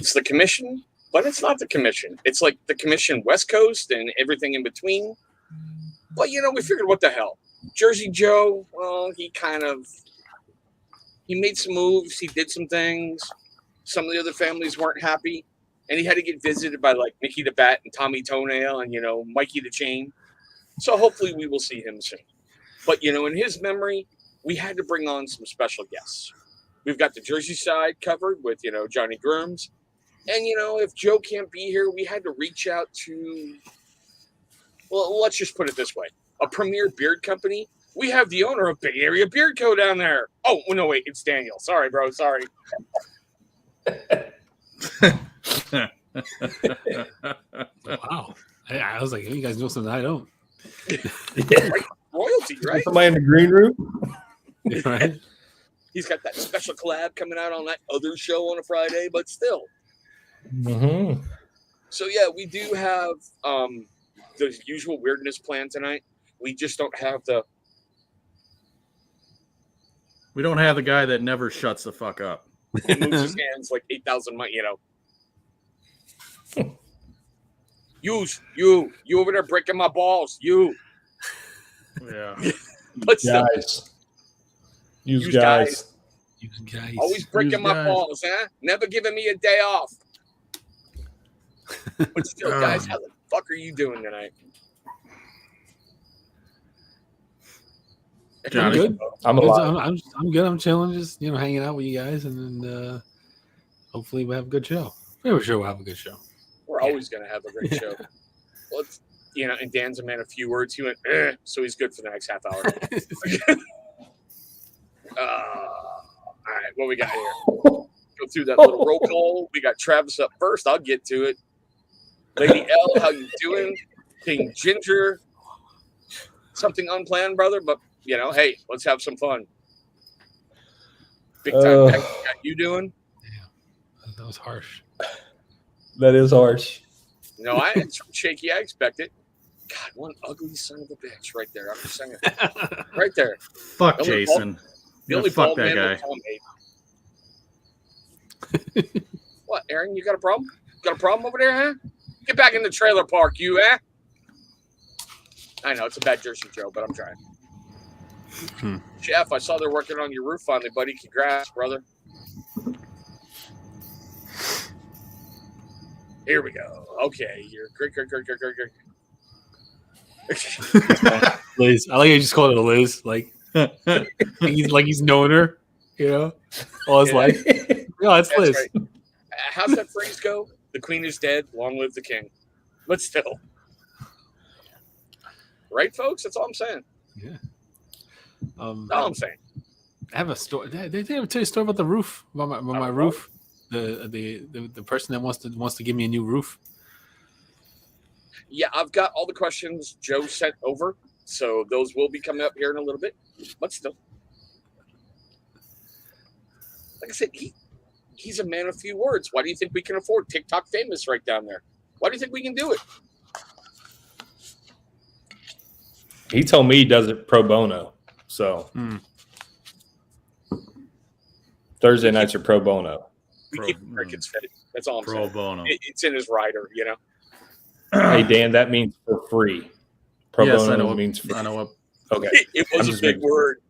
it's the commission, but it's not the commission. It's like the commission West Coast and everything in between. But, we figured, what the hell? Jersey Joe, well, he made some moves. He did some things. Some of the other families weren't happy. And he had to get visited by, like, Nicky the Bat and Tommy Toenail and, Mikey the Chain. So hopefully we will see him soon. But, in his memory, we had to bring on some special guests. We've got the Jersey side covered with, Johnny Grooms. And, if Joe can't be here, we had to reach out to, well, let's just put it this way. A premier beard company. We have the owner of Bay Area Beard Co. down there. Oh, no, wait, it's Daniel. Sorry, bro. Sorry. Wow. I was like, hey, you guys know something I don't. Right? Royalty, right? Somebody in the green room? Right? He's got that special collab coming out on that other show on a Friday, but still. Mm-hmm. So, yeah, we do have the usual weirdness plan tonight. We just don't have the... We don't have the guy that never shuts the fuck up. He moves his hands like 8,000 miles, You over there breaking my balls. You. Yeah. But still, Guys. Use guys. Always breaking my balls, huh? Never giving me a day off. But still, guys, how the fuck are you doing tonight? I'm good. I'm alive. I'm good. I'm chilling, just hanging out with you guys, and then hopefully we have a good show. We're sure we'll have a good show. We're always going to have a great show. Well, and Dan's a man of few words. He went, so he's good for the next half hour. All right, what we got here? Go through that little roll call. We got Travis up first. I'll get to it. Lady L, how you doing? King Ginger. Something unplanned, brother, but hey, let's have some fun. Big time. How you doing? Yeah, that was harsh. That is harsh. No, it's from Shaky. I expect it. God, one ugly son of a bitch right there. I'm just saying. Right there. Fuck Jason. The only fuck bald that man guy. What, Aaron? You got a problem? Got a problem over there, huh? Get back in the trailer park, you, eh? I know it's a bad Jersey joke, but I'm trying. Jeff, I saw they're working on your roof finally, buddy. Congrats, brother. Here we go. Okay, you're great. Liz, I like how you just called it a Liz, like he's known her, all his life. No, it's Liz. Right. How's that phrase go? The queen is dead. Long live the king. But still, right, folks? That's all I'm saying. Yeah. That's all I'm saying. I have a story. Did I ever tell you a story about the roof? About my roof? The person that wants to give me a new roof. Yeah, I've got all the questions Joe sent over, so those will be coming up here in a little bit. But still, like I said, he's a man of few words. Why do you think we can afford TikTok famous right down there? Why do you think we can do it? He told me he does it pro bono. So Thursday nights are pro bono. We keep the crickets fed. That's all I'm Pro saying. bono. It's in his rider, Hey, Dan, that means for free. Pro Yes, bono I know. means free. I know what. Okay. It I'm was just a big making- word.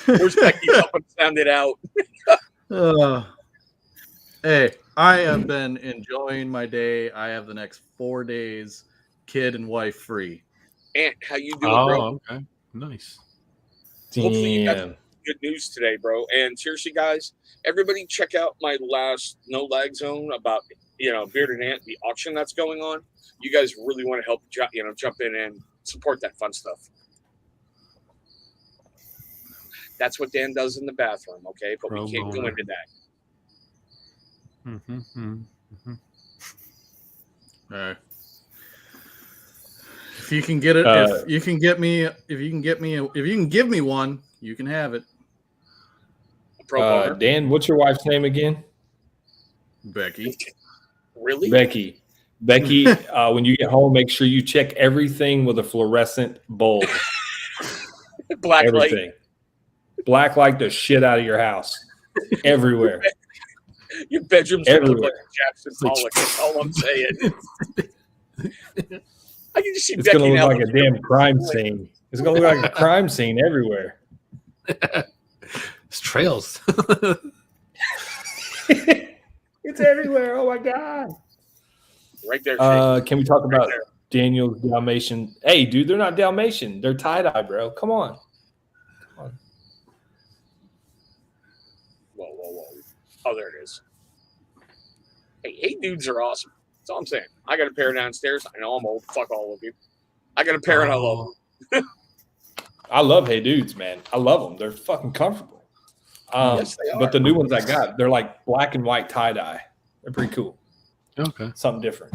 Where's Becky helping sound it out? Hey, I have been enjoying my day. I have the next 4 days, kid and wife free. Aunt, how you doing, bro? Oh, okay, nice. Hopefully you got Damn. good news today, bro. And seriously, guys, everybody check out my last No Lag Zone about Bearded Ant, the auction that's going on. You guys really want to help jump in and support that fun stuff. That's what Dan does in the bathroom, okay? But we can't go into that. All right. If you can get it, if you can give me one, you can have it. Pro bono. Dan, what's your wife's name again? Becky. Really? Becky. Becky, when you get home, make sure you check everything with a fluorescent bulb. Black light. Everything. Black light the shit out of your house. Everywhere. Your bedroom's gonna look Everywhere. like Jackson Pollock. That's all I'm saying. I can just see It's Becky gonna look now. like a damn crime scene. It's gonna look like a crime scene everywhere. It's trails. It's everywhere. Oh my god. Right there. Shane. Can we talk Right about there. Daniel's Dalmatian? Hey, dude, they're not Dalmatian. They're tie dye, bro. Come on. Whoa. Oh, there it is. Hey, dudes are awesome. That's all I'm saying. I got a pair downstairs. I know I'm old. Fuck all of you. I got a pair and I love them. I love Hey Dudes, man. I love them. They're fucking comfortable. Yes, they are. But the new ones I got, they're like black and white tie dye. They're pretty cool. Okay. Something different.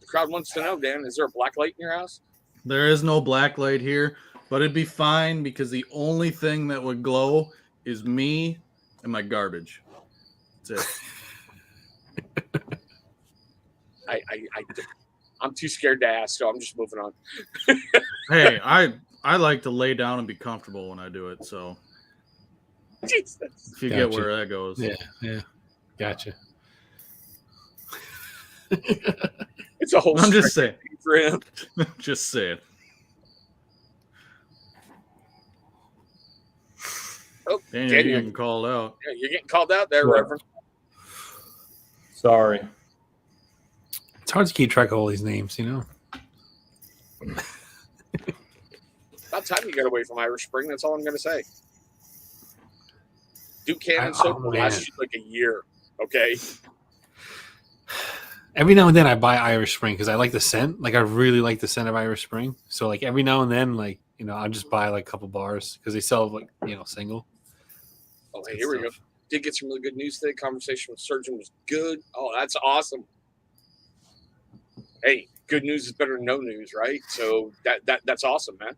The crowd wants to know, Dan, is there a black light in your house? There is no black light here, but it'd be fine because the only thing that would glow is me and my garbage. That's it. I'm too scared to ask, so I'm just moving on. Hey, I like to lay down and be comfortable when I do it. So Jesus. if you get Gotcha. where that goes, Yeah. Gotcha. It's a whole I'm just saying. for him. Just saying. Oh, Daniel, Daniel. you're getting called out. Yeah, you're getting called out there, What? Reverend. Sorry. It's hard to keep track of all these names, you know. About time you got away from Irish Spring. That's all I'm going to say. Duke Cannon soap will man. last you like a year. Okay. Every now and then I buy Irish Spring because I like the scent. Like I really like the scent of Irish Spring. So like every now and then, like I'll just buy like a couple bars because they sell like single. Oh, hey, here we go. Did get some really good news today. Conversation with surgeon was good. Oh, that's awesome. Hey, good news is better than no news, right? So that's awesome, man.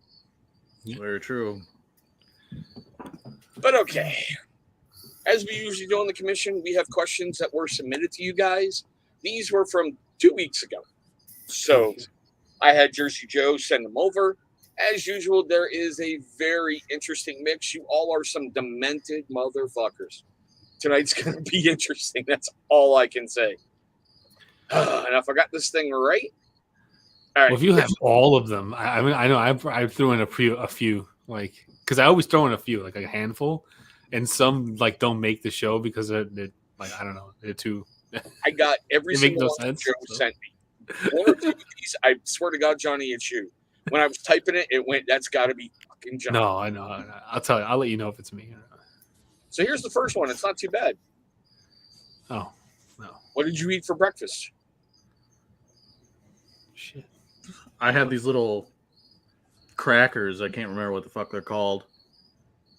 Very true. But okay. As we usually do on the commission, we have questions that were submitted to you guys. These were from 2 weeks ago. So I had Jersey Joe send them over. As usual, there is a very interesting mix. You all are some demented motherfuckers. Tonight's going to be interesting. That's all I can say. And if I got this thing right. All right. Well, if you have all of them, I mean, I know I threw in a few, like because I always throw in a few, like a handful, and some like don't make the show because they're like I don't know, they're too. I got every They make single no one sense, Joe so. sent me. One or two of these, I swear to God, Johnny, it's you. When I was typing it, it went, that's got to be fucking Johnny. No, I know. I'll tell you. I'll let you know if it's me. So here's the first one. It's not too bad. Oh no, What did you eat for breakfast? shit. I have these little crackers. I can't remember what the fuck they're called.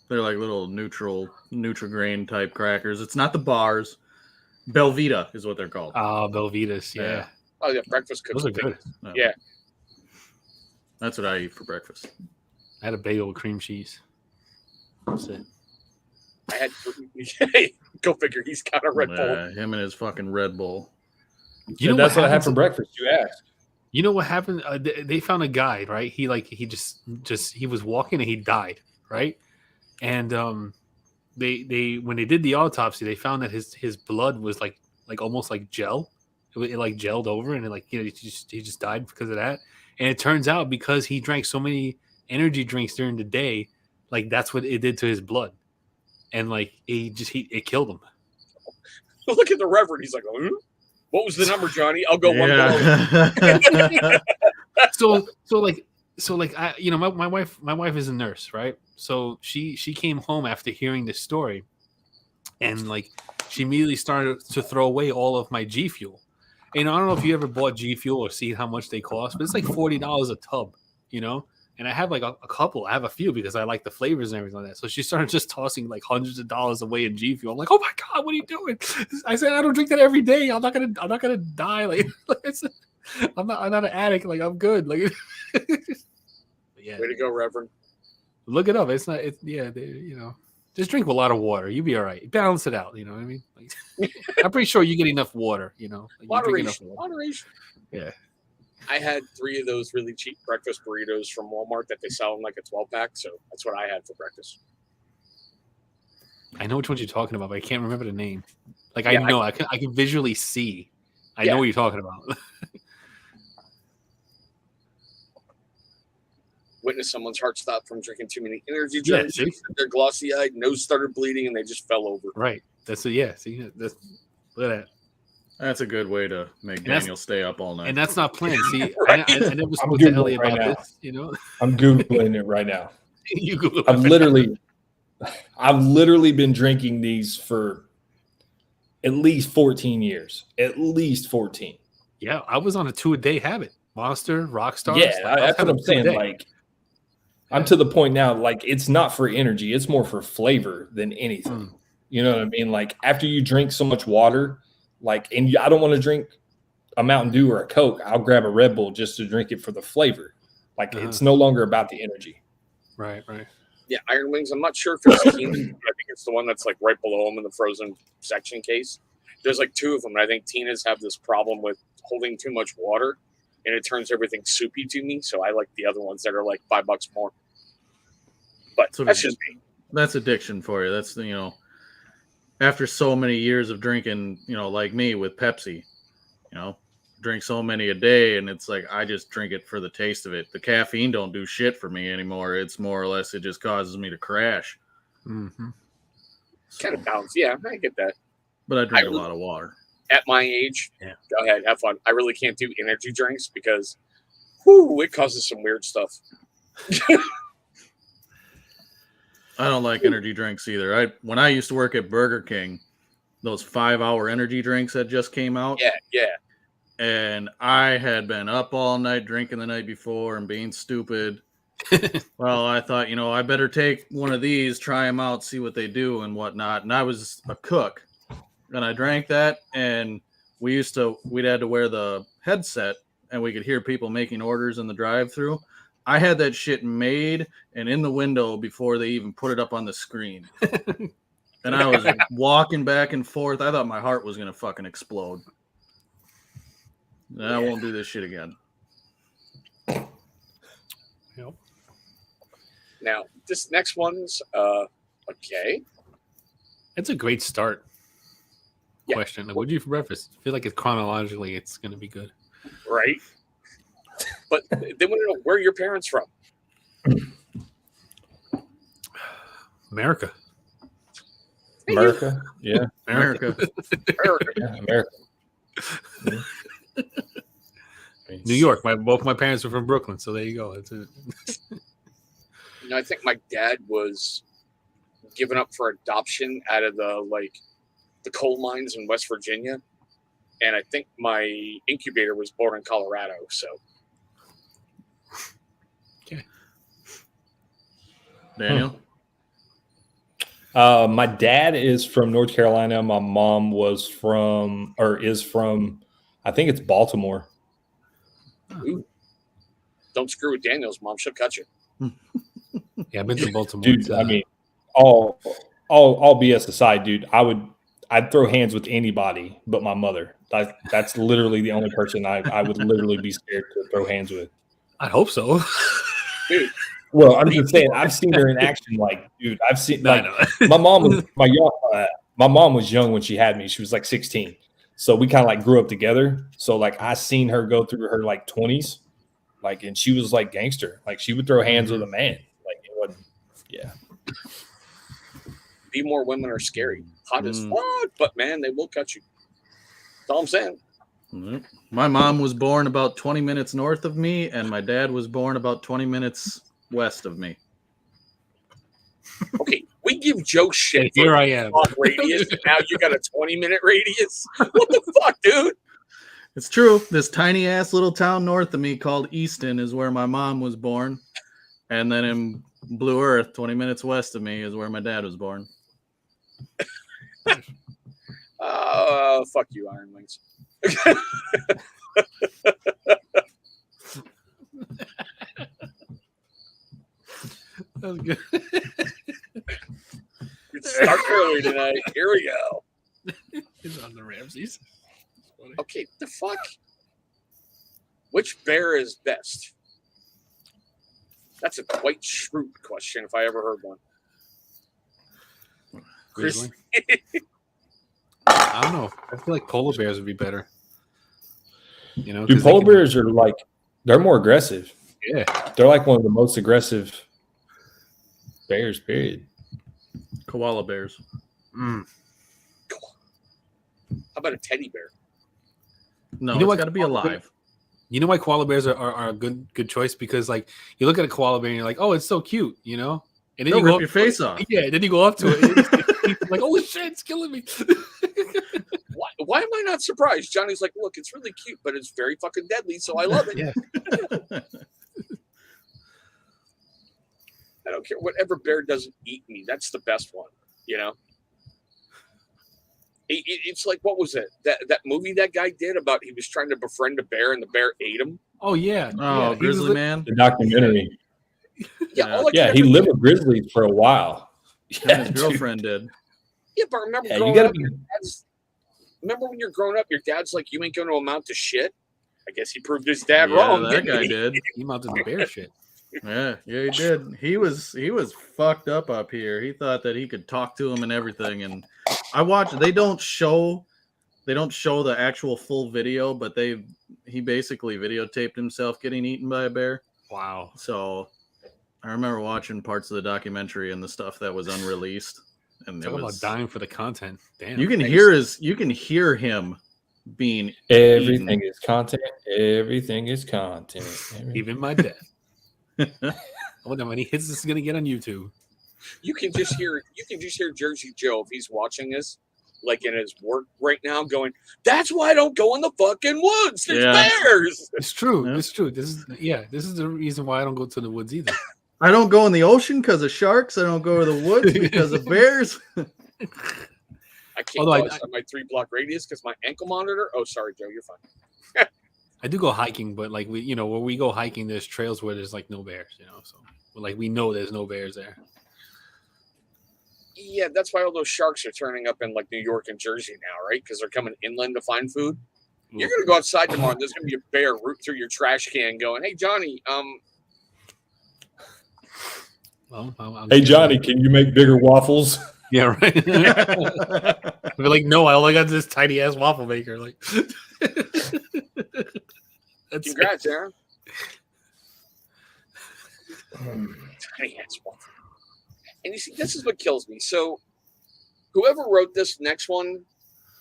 They're like little Nutri-Grain type crackers. It's not the bars. Belvita is what they're called. Belvitas. Yeah, Yeah. Oh, yeah, breakfast cookies. those are good. Yeah. That's what I eat for breakfast. I had a bagel with cream cheese. That's it. I had, go figure, he's got a Red Bull. Yeah, him and his fucking Red Bull. You know that's what I had happens- for breakfast. You asked. You know what happened? They found a guy, right? He was walking and he died, right? And they when they did the autopsy, they found that his blood was like almost like gel. It like gelled over, and he just died because of that. And it turns out because he drank so many energy drinks during the day, like that's what it did to his blood, and like it killed him. Look at the Reverend. He's like, oh, what was the number, Johnny? I'll go one below. Yeah. So I my wife is a nurse, right? So she came home after hearing this story, and like she immediately started to throw away all of my G Fuel. And I don't know if you ever bought G Fuel or see how much they cost, but it's like $40 a tub, And I have like a couple. I have a few because I like the flavors and everything like that. So she started just tossing like hundreds of dollars away in G Fuel. I'm like, oh my god, what are you doing? I said I don't drink that every day. I'm not gonna die. Like I said, I'm not an addict. Like I'm good. Like yeah, Way to go, Reverend. look it up. It's not. It's just drink a lot of water. You'll be all right. Balance it out. You know what I mean? Like, I'm pretty sure you get enough water. Like, you drink enough Moderation. water. Moderation. Yeah. I had 3 of those really cheap breakfast burritos from Walmart that they sell in like a 12-pack. So that's what I had for breakfast. I know which ones you're talking about, but I can't remember the name. Like Yeah, I know, I can visually see. I Yeah. know what you're talking about. Witnessed someone's heart stop from drinking too many energy Yeah, drinks. see? They're glossy eyed, nose started bleeding, and they just fell over. Right. That's a yeah. See, that's look at that. That's a good way to make that's- Daniel stay up all night. And that's not planned. See, Right. I never spoke Googling to Ellie right about now. this. You know, I'm Googling it right now. you Google I've it. literally been drinking these for at least 14 years. At least 14. Yeah, I was on a 2-a-day habit. Monster, Rockstar. Yeah, that's what I'm saying. Like, I'm to the point now, like, it's not for energy, it's more for flavor than anything. You know what I mean? Like, after you drink so much water, like, and I don't want to drink a Mountain Dew or a Coke, I'll grab a Red Bull just to drink it for the flavor. Like, it's no longer about the energy. Right. Yeah, Iron Wings. I'm not sure if it's Tina. I think it's the one that's like right below them in the frozen section case. There's like two of them. And I think Tina's have this problem with holding too much water, and it turns everything soupy to me. So I like the other ones that are like $5 more. But that's just me. That's addiction for you. That's, you know, after so many years of drinking, you know, like me with Pepsi, you know, drink so many a day, and it's like I just drink it for the taste of it. The caffeine don't do shit for me anymore. It's more or less it just causes me to crash. Mm-hmm. Kind of balanced. Yeah, I get that. But I drink a lot of water. At my age, Yeah. Go ahead, have fun. I really can't do energy drinks because, whoo, it causes some weird stuff. I don't like energy drinks either. When I used to work at Burger King, those 5-hour energy drinks that just came out. Yeah. And I had been up all night drinking the night before and being stupid. Well, I thought, you know, I better take one of these, try them out, see what they do and whatnot. And I was a cook, and I drank that, and we'd had to wear the headset, and we could hear people making orders in the drive-thru. I had that shit made and in the window before they even put it up on the screen. And I was walking back and forth. I thought my heart was going to fucking explode. I won't do this shit again. Yep. Now, this next one's okay. It's a great start. Yeah. Question. Like, what'd you eat for breakfast? I feel like it's chronologically, it's going to be good. Right? But they want to know, where are your parents from? America. America. Yeah. America. Yeah, America. New York. Both my parents are from Brooklyn, so there you go. That's it. You know, I think my dad was given up for adoption out of the coal mines in West Virginia, and I think my incubator was born in Colorado. So, okay. Daniel? My dad is from North Carolina. My mom is from, I think it's Baltimore. Ooh. Don't screw with Daniel's mom; she'll cut you. Yeah, I've been to Baltimore. Dude, I mean, all BS aside, dude, I'd throw hands with anybody but my mother. That's literally the only person I would literally be scared to throw hands with. I hope so. Dude, Well, I'm just saying, I've seen her in action. Like, dude, I've seen No, like no. my mom was young when she had me. She was like 16, so we kind of like grew up together. So like I seen her go through her like 20s, like, and she was like gangster. Like she would throw hands with a man. Like it wasn't. Yeah. be more women are scary, hot as fuck, but man, they will cut you. That's all I'm saying. Mhm. My mom was born about 20 minutes north of me, and my dad was born about 20 minutes west of me. Okay, we give Joe shit. Here I am. On radius, and now you got a 20-minute radius. What the fuck, dude? It's true. This tiny ass little town north of me called Easton is where my mom was born. And then in Blue Earth, 20 minutes west of me, is where my dad was born. Fuck you, Iron Wings. That was good. It's start early tonight. Here we go. He's on the Ramses. Okay, the fuck? Which bear is best? That's a quite shrewd question if I ever heard one. Grizzly. I don't know. I feel like polar bears would be better. You know, Dude, 'cause they polar can- bears are like, they're more aggressive. Yeah. They're like one of the most aggressive bears, period. Koala bears. Mm. How about a teddy bear? No, You know it's what? got to be alive. You know why koala bears are a good choice? Because like you look at a koala bear and you're like, oh, it's so cute, you know? And then They'll you go rip your up to it- face off. Yeah, then you go up to it. And it's like, oh shit, it's killing me. Why am I not surprised? Johnny's like, look, it's really cute, but it's very fucking deadly, so I love it. Yeah. I don't care. Whatever bear doesn't eat me, that's the best one, you know? It's like, what was it? That movie that guy did about he was trying to befriend a bear and the bear ate him? Oh yeah. Oh, yeah. Grizzly Man. The documentary. Yeah. all I Yeah, can he ever- lived with grizzlies for a while. And Yeah, his dude. girlfriend did. Yeah, but remember, Yeah, growing you gotta up, be. remember when you're growing up, your dad's like, you ain't going to amount to shit? I guess he proved his dad Yeah, wrong. that didn't guy he? did. He mounted the bear shit. Yeah, he did. He was fucked up here. He thought that he could talk to him and everything. And I watched. They don't show the actual full video, but he basically videotaped himself getting eaten by a bear. Wow. So I remember watching parts of the documentary and the stuff that was unreleased. And it Talk about was dying for the content. Damn. you can hear him being Everything is content. Everything is content. Even my death. I wonder how many hits this is gonna get on YouTube. You can just hear Jersey Joe if he's watching this, like in his work right now, going, "That's why I don't go in the fucking woods. There's Yeah. bears." It's true. Yeah. It's true. This is the reason why I don't go to the woods either. I don't go in the ocean because of sharks. I don't go to the woods because of bears. I can't Although go I- outside my 3-block radius because my ankle monitor. Oh, sorry, Joe, you're fine. I do go hiking, but like where we go hiking, there's trails where there's like no bears, so we know there's no bears there. Yeah, that's why all those sharks are turning up in like New York and Jersey now, right? Because they're coming inland to find food. You're gonna go outside tomorrow, and there's gonna be a bear root through your trash can, going, "Hey, Johnny, Well, Hey Johnny, can you make bigger waffles? Yeah, right. We're like, no, I only got this tiny ass waffle maker. Like, that's congrats, Aaron." Tiny ass waffle. And you see, this is what kills me. So, whoever wrote this next one,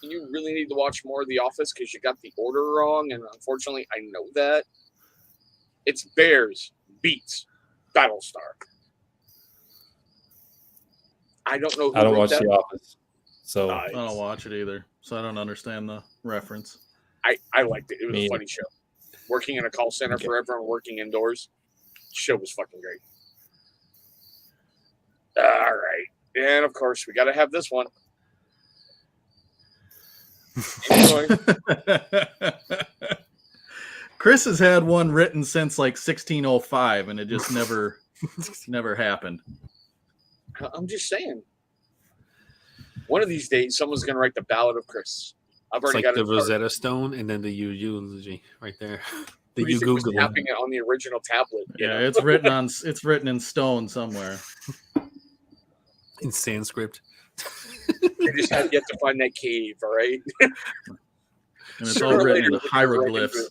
you really need to watch more of The Office because you got the order wrong, and unfortunately, I know that. It's Bears beats Battlestar. I don't know who I don't wrote watch that. The Office, so I don't watch it either, so I don't understand the reference. I liked it. It was Me a funny show. Working in a call center Okay. forever and working indoors. Show was fucking great. All right. And of course, we got to have this one. Enjoy. Chris has had one written since like 1605, and it just never happened. I'm just saying. One of these days, someone's going to write the Ballad of Chris. I've it's already like got the it started. Rosetta Stone and then the eulogy right there. The Who you do you think was Google tapping it on the original tablet. you Yeah, know? it's written in stone somewhere. in Sanskrit. You just have yet to find that cave, all right? And it's Sooner all or written later, in we'll hieroglyphs. get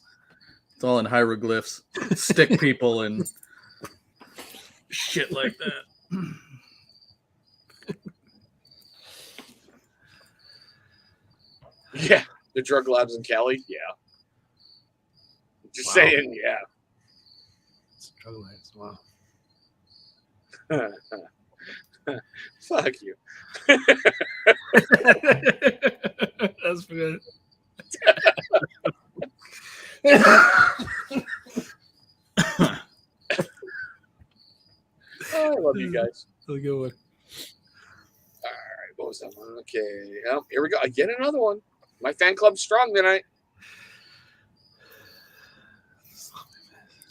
It's all in hieroglyphs. Stick people and shit like that. Yeah, the drug labs in Cali. Yeah, just Wow. saying. Yeah. Wow. Fuck you. That's good. Oh, I love you guys. That's a good one. All right, what was that one? Okay, here we go. I get another one. My fan club's strong tonight.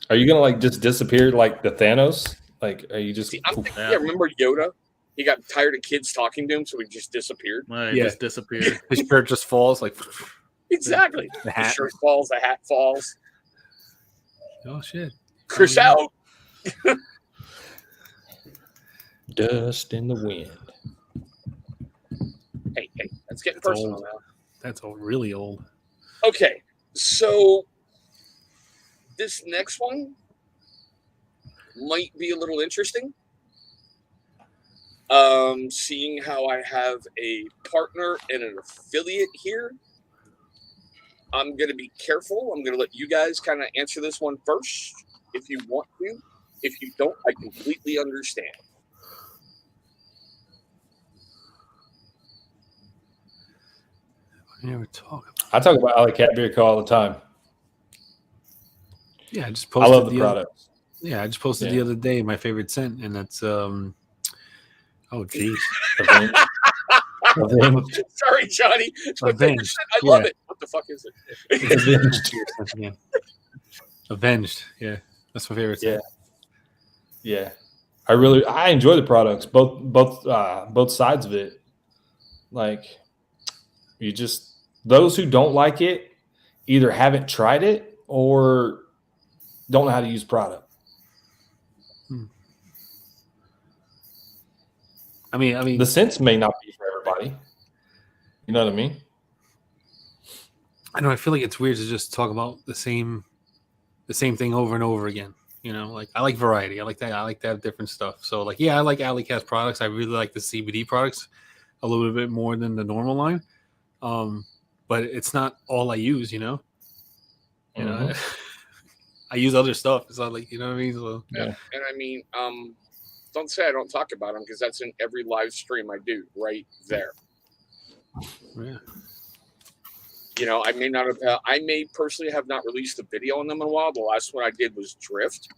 are you gonna like just disappear like the Thanos? Like, are you just? See, I'm thinking, Yeah. yeah, remember Yoda? He got tired of kids talking to him, so he just disappeared. I Yeah. just disappeared. His shirt just falls like Exactly. the The hat. shirt falls, the hat falls. Oh shit. Chris Oh, yeah. out. Dust in the wind. getting That's personal old. now. That's really old. Okay, so this next one might be a little interesting. Seeing how I have a partner and an affiliate here, I'm going to be careful. I'm going to let you guys kind of answer this one first if you want to. If you don't, I completely understand. I never talk about. I talk about Alley Cat Beer Co. all the time. Yeah, I just I posted. love the product. Yeah, I just posted the other day my favorite scent, and that's oh geez, Avenged. Sorry, Johnny. It's my favorite Avenged. scent. I love it. What the fuck is it? Avenged. Yeah. Avenged. Yeah, that's my favorite scent. Yeah. I enjoy the products, both sides of it. Like, you just, those who don't like it either haven't tried it or don't know how to use product. I mean, the scents may not be for everybody. You know what I mean? I know. I feel like it's weird to just talk about the same thing over and over again. You know, like I like variety. I like that. I like to have different stuff. So, like, yeah, I like Alley Cat's products. I really like the CBD products a little bit more than the normal line. But it's not all I use. You know, I use other stuff. It's not like, you know what I mean. So, yeah. And I mean, don't say I don't talk about them because that's in every live stream I do right there. Yeah. You know, I may personally have not released a video on them in a while. The last one I did was Drift.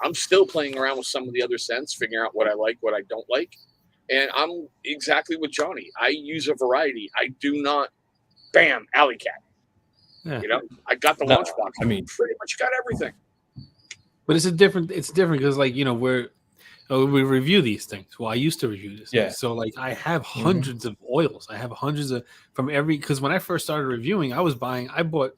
I'm still playing around with some of the other scents, figuring out what I like, what I don't like. And I'm exactly with Johnny. I use a variety. I do not, bam, Alley Cat. Yeah. You know, I got the lunchbox. I mean, pretty much got everything. But it's different because, like, you know, we review these things. Well, I used to review this. Yeah. So, like, I have hundreds of oils. I have hundreds of because when I first started reviewing, I bought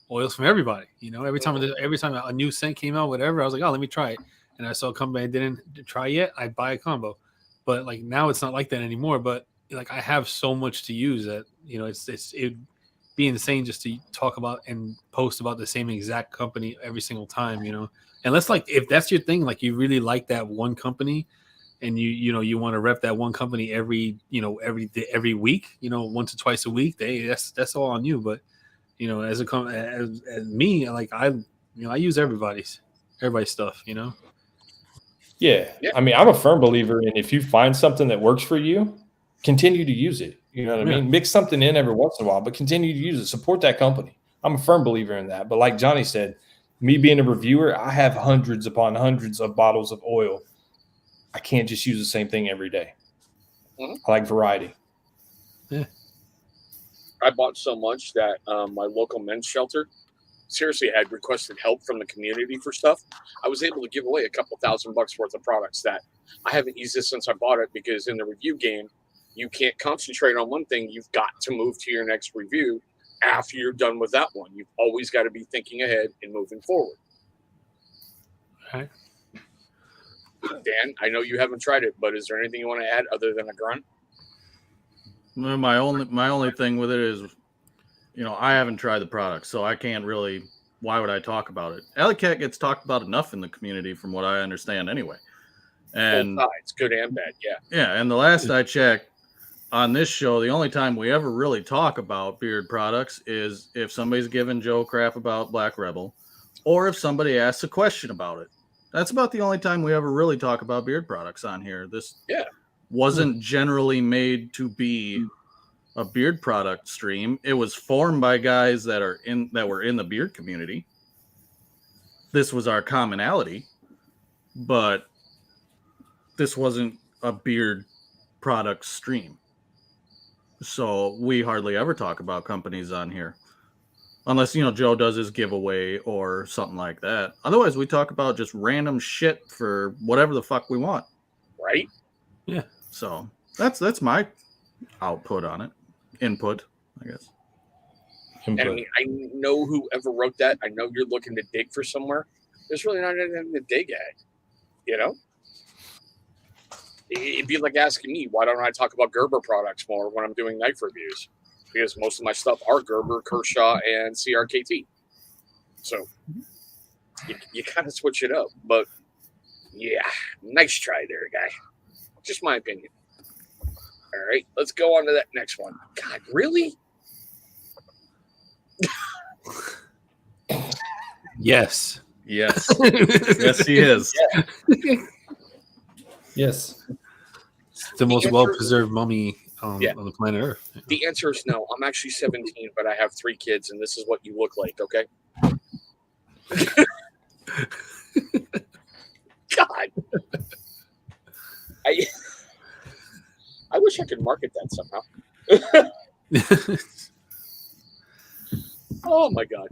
oils from everybody. You know, every time a new scent came out, whatever, I was like, oh, let me try it. And I saw a company I didn't try yet, I'd buy a combo. But like now, it's not like that anymore. But like I have so much to use that, you know, it'd be insane just to talk about and post about the same exact company every single time. You know. Unless, like, if that's your thing, like you really like that one company and you want to rep that one company every week, you know, once or twice a week, that's all on you. But, you know, as me, like I use everybody's stuff, you know? Yeah. I mean, I'm a firm believer in if you find something that works for you, continue to use it. You know what I mean? Mix something in every once in a while, but continue to use it. Support that company. I'm a firm believer in that. But like Johnny said, me being a reviewer, I have hundreds upon hundreds of bottles of oil. I can't just use the same thing every day. I like variety. Yeah. I bought so much that my local men's shelter seriously had requested help from the community for stuff. I was able to give away a couple $1,000 worth of products that I haven't used this since I bought it, because in the review game, you can't concentrate on one thing. You've got to move to your next review after you're done with that one. You've always got to be thinking ahead and moving forward. All right. Dan, I know you haven't tried it, but is there anything you want to add other than a grunt? My only thing with it is, you know, I haven't tried the product, so I can't really. Why would I talk about it? Alley Cat gets talked about enough in the community, from what I understand, anyway. And both sides, good and bad, yeah. Yeah, and the last I checked, on this show, the only time we ever really talk about beard products is if somebody's giving Joe crap about Black Rebel, or if somebody asks a question about it. That's about the only time we ever really talk about beard products on here. This wasn't generally made to be a beard product stream. It was formed by guys that were in the beard community. This was our commonality, but this wasn't a beard product stream. So we hardly ever talk about companies on here, unless, you know, Joe does his giveaway or something like that. Otherwise, we talk about just random shit for whatever the fuck we want. Right? Yeah. So that's my output on it. Input, I guess. And I mean, I know whoever wrote that. I know you're looking to dig for somewhere. There's really not anything to dig at, you know? It'd be like asking me, why don't I talk about Gerber products more when I'm doing knife reviews? Because most of my stuff are Gerber, Kershaw, and CRKT. So you kind of switch it up. But yeah, nice try there, guy. Just my opinion. All right, let's go on to that next one. God, really? Yes. Yes. Yes, he is. Yes. It's the most answer- well-preserved mummy Yeah. on the planet Earth. The answer is no. I'm actually 17, but I have 3 kids, and this is what you look like, okay? God. I wish I could market that somehow. Oh, my God.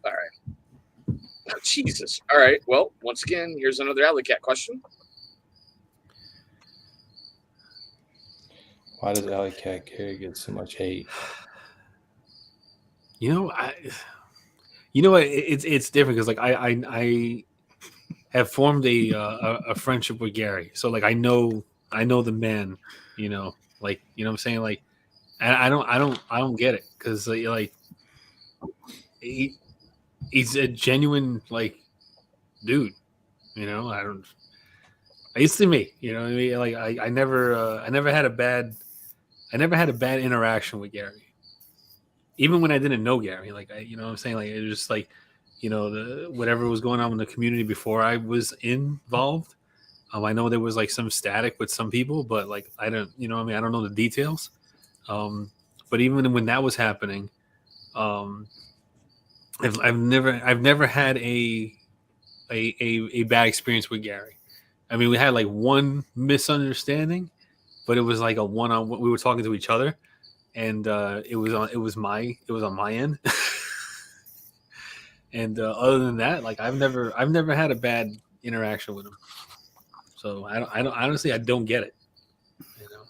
All right. Oh, Jesus. All right. Well, once again, here's another Alley Cat question. Why does Alley Cat Gary get so much hate? You know, what? It's different because like I have formed a friendship with Gary, so like I know the man. You know, like you know what I'm saying, like I don't get it because like he's a genuine like dude. You know, I don't. It's to me, you know what I mean? Like I never had a bad interaction with Gary. Even when I didn't know Gary, like you know what I'm saying? Like it was just like, you know, whatever was going on in the community before I was involved. I know there was like some static with some people, but like I don't, you know what I mean? I don't know the details. But even when that was happening, I've never had a bad experience with Gary. I mean, we had like one misunderstanding, but it was like a one-on-one. We were talking to each other, and it was on my end. And other than that, like I've never had a bad interaction with him. So I don't honestly I don't get it. You know,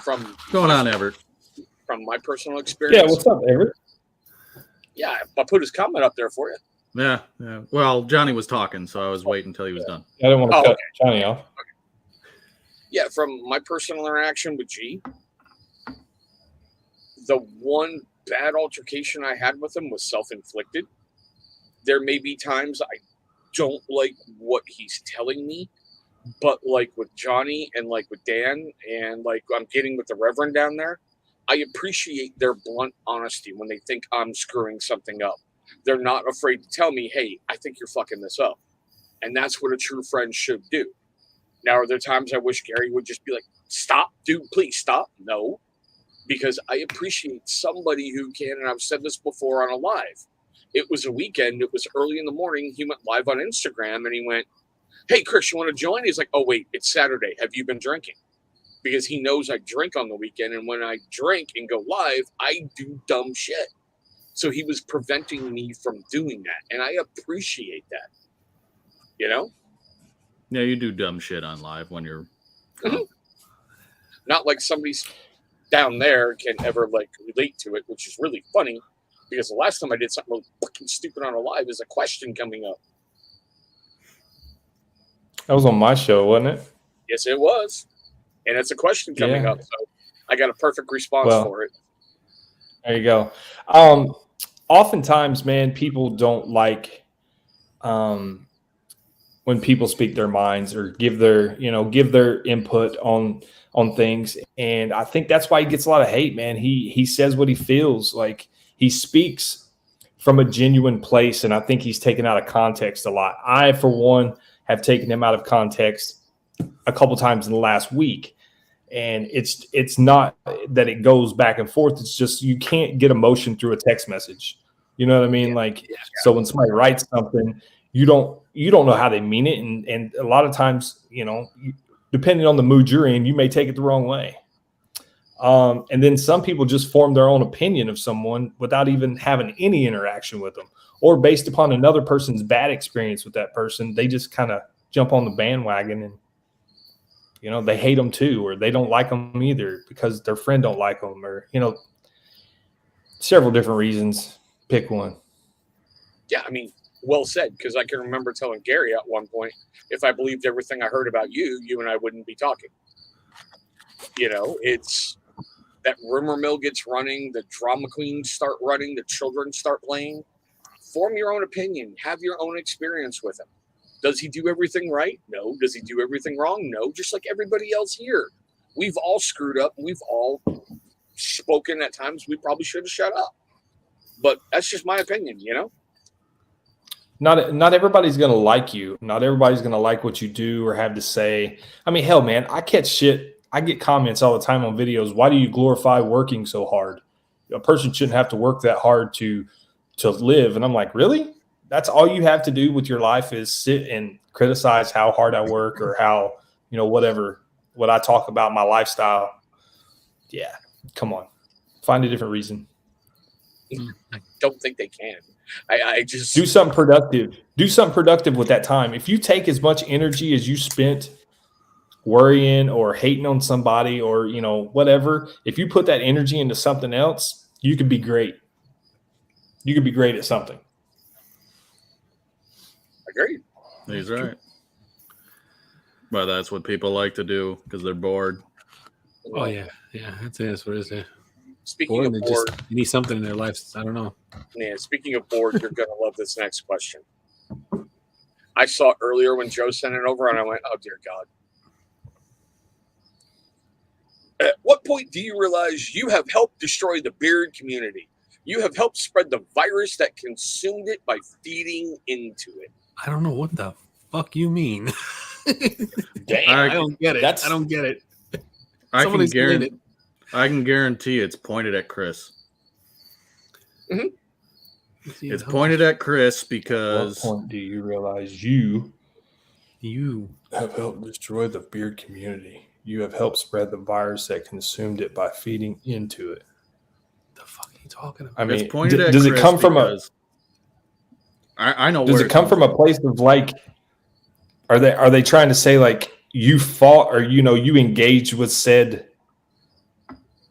From What's going on, Everett? from my personal experience. Yeah, what's up, Everett? Yeah, I put his comment up there for you. Yeah. Well, Johnny was talking, so I was waiting until he was done. I don't want to Oh, cut Johnny off. Yeah, from my personal interaction with G, the one bad altercation I had with him was self-inflicted. There may be times I don't like what he's telling me, but like with Johnny and like with Dan and like I'm getting with the Reverend down there, I appreciate their blunt honesty when they think I'm screwing something up. They're not afraid to tell me, hey, I think you're fucking this up. And that's what a true friend should do. Now, are there times I wish Gary would just be like, stop, dude, please stop? No, because I appreciate somebody who can, and I've said this before on a live. It was a weekend. It was early in the morning. He went live on Instagram and he went, hey, Chris, you want to join? He's like, oh, wait, it's Saturday. Have you been drinking? Because he knows I drink on the weekend. And when I drink and go live, I do dumb shit. So he was preventing me from doing that. And I appreciate that. You know? Yeah, you do dumb shit on live when you're. Not like somebody's down there can ever like relate to it, which is really funny. Because the last time I did something really fucking stupid on a live is a question coming up. That was on my show, wasn't it? Yes, it was. And it's a question coming Yeah. up. So I got a perfect response Well, for it. There you go. Oftentimes, man, people don't like when people speak their minds or give their input on things. And I think that's why he gets a lot of hate, man. He says what he feels. Like he speaks from a genuine place, and I think he's taken out of context a lot. I, for one, have taken him out of context a couple times in the last week. And it's not that it goes back and forth. It's just you can't get emotion through a text message. You know what I mean? So when somebody writes something, you don't know how they mean it, and a lot of times, depending on the mood you're in, you may take it the wrong way. And then some people just form their own opinion of someone without even having any interaction with them, or based upon another person's bad experience with that person, they just kind of jump on the bandwagon and they hate them too, or they don't like them either because their friend don't like them, or several different reasons. Pick one. Yeah, I mean, Well said, because I can remember telling Gary at one point, if I believed everything I heard about you, you and I wouldn't be talking. You know, it's that rumor mill gets running, the drama queens start running, the children start playing. Form your own opinion. Have your own experience with him. Does he do everything right? No. Does he do everything wrong? No. Just like everybody else here. We've all screwed up. We've all spoken at times we probably should have shut up. But that's just my opinion, you know? Not everybody's gonna like you. Not everybody's gonna like what you do or have to say. I mean, hell, man, I catch shit. I get comments all the time on videos. Why do you glorify working so hard? A person shouldn't have to work that hard to live. And I'm like, really? That's all you have to do with your life is sit and criticize how hard I work or how, you know, whatever, what I talk about my lifestyle. Yeah, come on. Find a different reason. I don't think they can. I just do something productive. Do something productive with that time. If you take as much energy as you spent worrying or hating on somebody or, you know, whatever, if you put that energy into something else, you could be great. You could be great at something. Agreed. He's right. But that's what people like to do because they're bored. Oh yeah, that's it. That's what it is. Yeah. Speaking Bored, of they bored, need something in their lives. I don't know. yeah. Speaking of bored, you're gonna love this next question. I saw it earlier when Joe sent it over, and I went, "Oh dear God." At what point do you realize you have helped destroy the beard community? You have helped spread the virus that consumed it by feeding into it. I don't know what the fuck you mean. Damn, I don't get it. That's- I don't get it. I Someone can explain guarantee. I can guarantee it's pointed at Chris. It's pointed at Chris At what because point do you realize you you. have helped destroy the beard community? You have helped spread the virus that consumed it by feeding into it. The fuck are you talking about? I mean, it's pointed at does Chris it come from a? because I know. Does where it come from a place of like? Are they trying to say like you fought or you know you engaged with said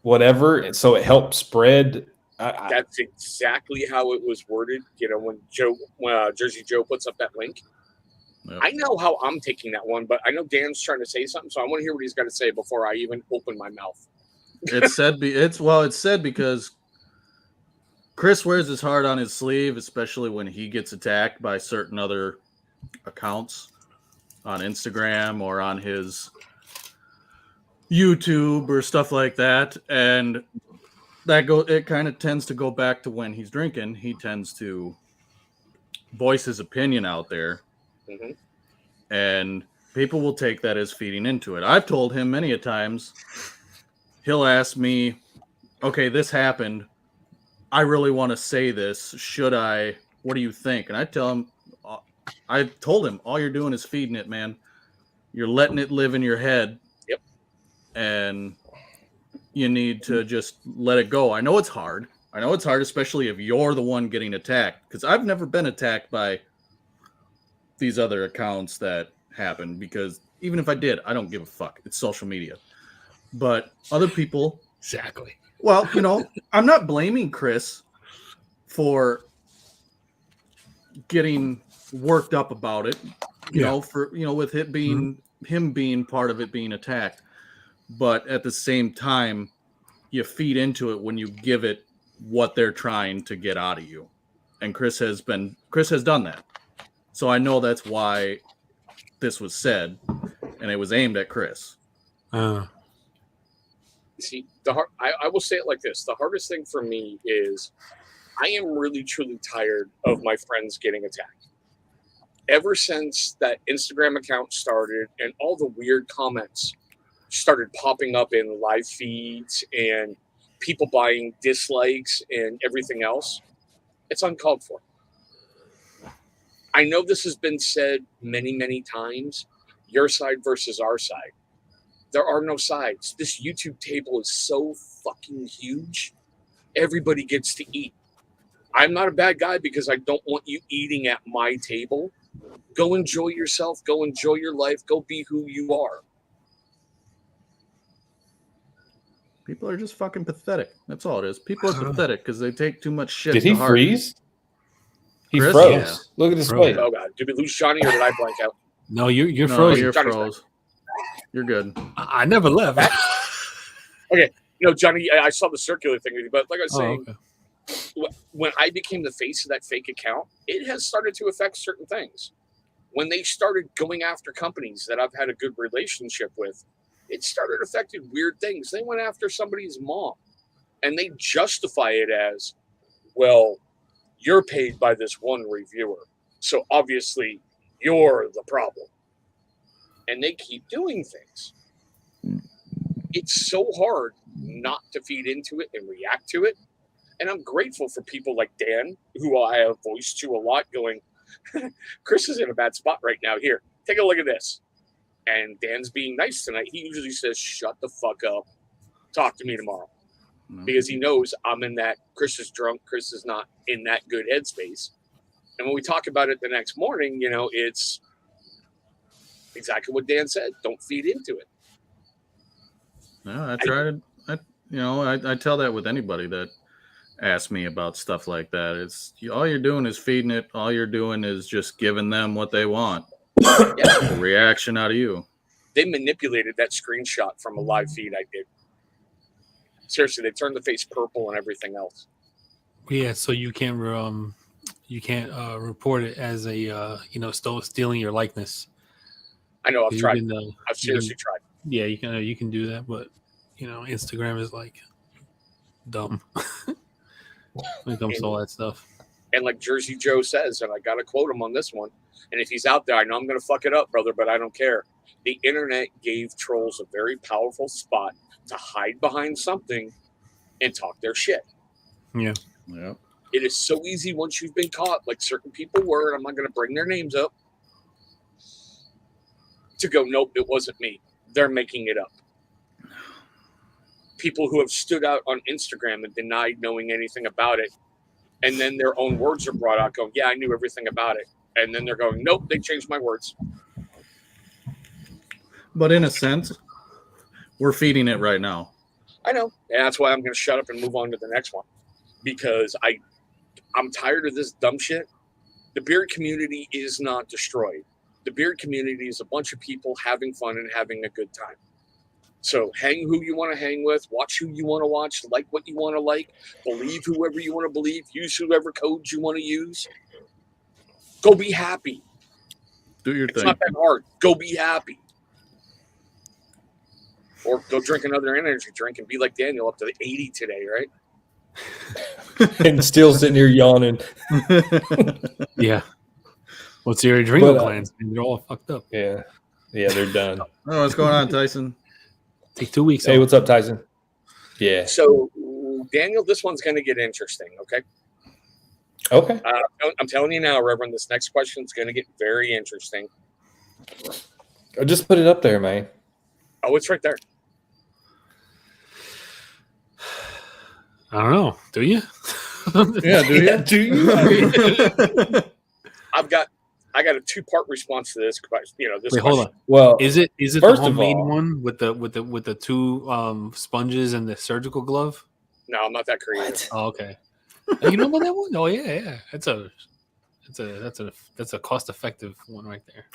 whatever, and so it helped spread? That's exactly how it was worded. You know, when Jersey Joe puts up that link. Yep. I know how I'm taking that one, but I know Dan's trying to say something, so I want to hear what he's got to say before I even open my mouth. It's said because Chris wears his heart on his sleeve, especially when he gets attacked by certain other accounts on Instagram or on his YouTube or stuff like that, and it kind of tends to go back to when he's drinking. He tends to voice his opinion out there. Mm-hmm. And people will take that as feeding into it. I've told him many a times, he'll ask me, okay, this happened. I really want to say this. Should I? What do you think? And I told him, all you're doing is feeding it, man. You're letting it live in your head. Yep. And you need to just let it go. I know it's hard. Especially if you're the one getting attacked. Because I've never been attacked by these other accounts that happen, because even if I did, I don't give a fuck. It's social media. But other people, Exactly. well, you know, I'm not blaming Chris for getting worked up about it, you know, for, you know, with it being him being part of it being attacked. But at the same time, you feed into it when you give it what they're trying to get out of you. And Chris has done that. So I know that's why this was said, and it was aimed at Chris. See, I will say it like this. The hardest thing for me is I am really, truly tired of my friends getting attacked. Ever since that Instagram account started and all the weird comments started popping up in live feeds and people buying dislikes and everything else, it's uncalled for. I know this has been said many, many times, your side versus our side. There are no sides. This YouTube table is so fucking huge. Everybody gets to eat. I'm not a bad guy because I don't want you eating at my table. Go enjoy yourself. Go enjoy your life. Go be who you are. People are just fucking pathetic. That's all it is. People are pathetic because they take too much shit. Did he to heart. freeze? He Chris? froze. Yeah. Look at his Froze. face. Oh God, did we lose Johnny or did I blank out? No, you're No, frozen. you're Johnny's froze. You're good. I never left. Johnny, I saw the circular thing with you, but like I was Oh, saying, okay. when I became the face of that fake account, it has started to affect certain things. When they started going after companies that I've had a good relationship with, it started affecting weird things. They went after somebody's mom, and they justify it as, well, you're paid by this one reviewer, so obviously you're the problem. And they keep doing things. It's so hard not to feed into it and react to it. And I'm grateful for people like Dan, who I have voiced to a lot, going, Chris is in a bad spot right now. Here, take a look at this. And Dan's being nice tonight. He usually says, shut the fuck up. Talk to me tomorrow. Because he knows I'm in that, Chris is drunk, Chris is not in that good headspace. And when we talk about it the next morning, it's exactly what Dan said. Don't feed into it. No, I tried. I tell that with anybody that asks me about stuff like that. It's all you're doing is feeding it. All you're doing is just giving them what they want. A reaction out of you. They manipulated that screenshot from a live feed I did. Seriously, they turned the face purple and everything else. Yeah, so you can't report it as a stealing your likeness. I know, I've You tried. can, I've seriously tried. Yeah, you can do that, but Instagram is like dumb when it comes to all that stuff. And like Jersey Joe says, and I got to quote him on this one, and if he's out there, I know I'm going to fuck it up, brother, but I don't care. The internet gave trolls a very powerful spot to hide behind something and talk their shit. Yeah. It is so easy once you've been caught, like certain people were, and I'm not going to bring their names up, to go, nope, it wasn't me. They're making it up. People who have stood out on Instagram and denied knowing anything about it, and then their own words are brought out going, yeah, I knew everything about it. And then they're going, nope, they changed my words. But in a sense, we're feeding it right now. I know. And that's why I'm going to shut up and move on to the next one. Because I'm tired of this dumb shit. The beard community is not destroyed. The beard community is a bunch of people having fun and having a good time. So hang who you want to hang with, watch who you want to watch, like what you want to like, believe whoever you want to believe, use whoever codes you want to use. Go be happy. Do your It's thing. not that hard. Go be happy. Or go drink another energy drink and be like Daniel up to 80 today, right? And still sitting here yawning. Yeah. What's your adrenal But, glands? They're all fucked up. Yeah, they're done. Oh, what's going on, Tyson? Take 2 weeks. Hey, off. what's up, Tyson? Yeah. So, Daniel, this one's going to get interesting, okay? Okay. I'm telling you now, Reverend, this next question is going to get very interesting. Just put it up there, man. Oh, it's right there. I don't know. Do you? Yeah, do you? Do you? I got a two-part response to this question. This Wait, question. hold on. Well, Is it the First of homemade all- one with the two sponges and the surgical glove? No, I'm not that creative. Oh, okay. Oh, you know about that one? Oh yeah. That's a cost-effective one right there.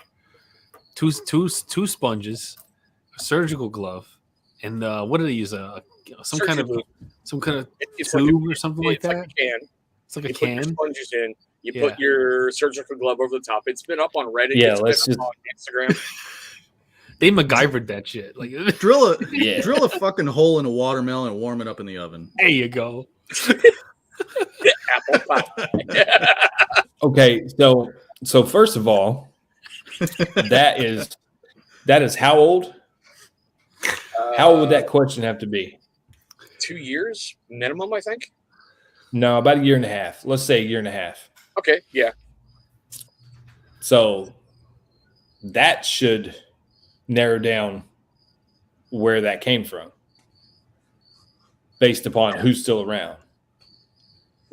Two sponges, a surgical glove, and what do they use? Some kind of It's tube like or something like it's like that. a can. It's like a You put your can. sponges in. You Yeah. put your surgical glove over the top. It's been up on Reddit. Yeah, It's let's been just- up on Instagram. They MacGyvered that shit. Like drill Yeah. drill a fucking hole in a watermelon and warm it up in the oven. there you go. Apple pie. okay. So first of all, that is how old? How old would that question have to be? 2 years minimum, I think. No, about a year and a half. Let's say a year and a half. Okay, yeah. So that should narrow down where that came from based upon who's still around.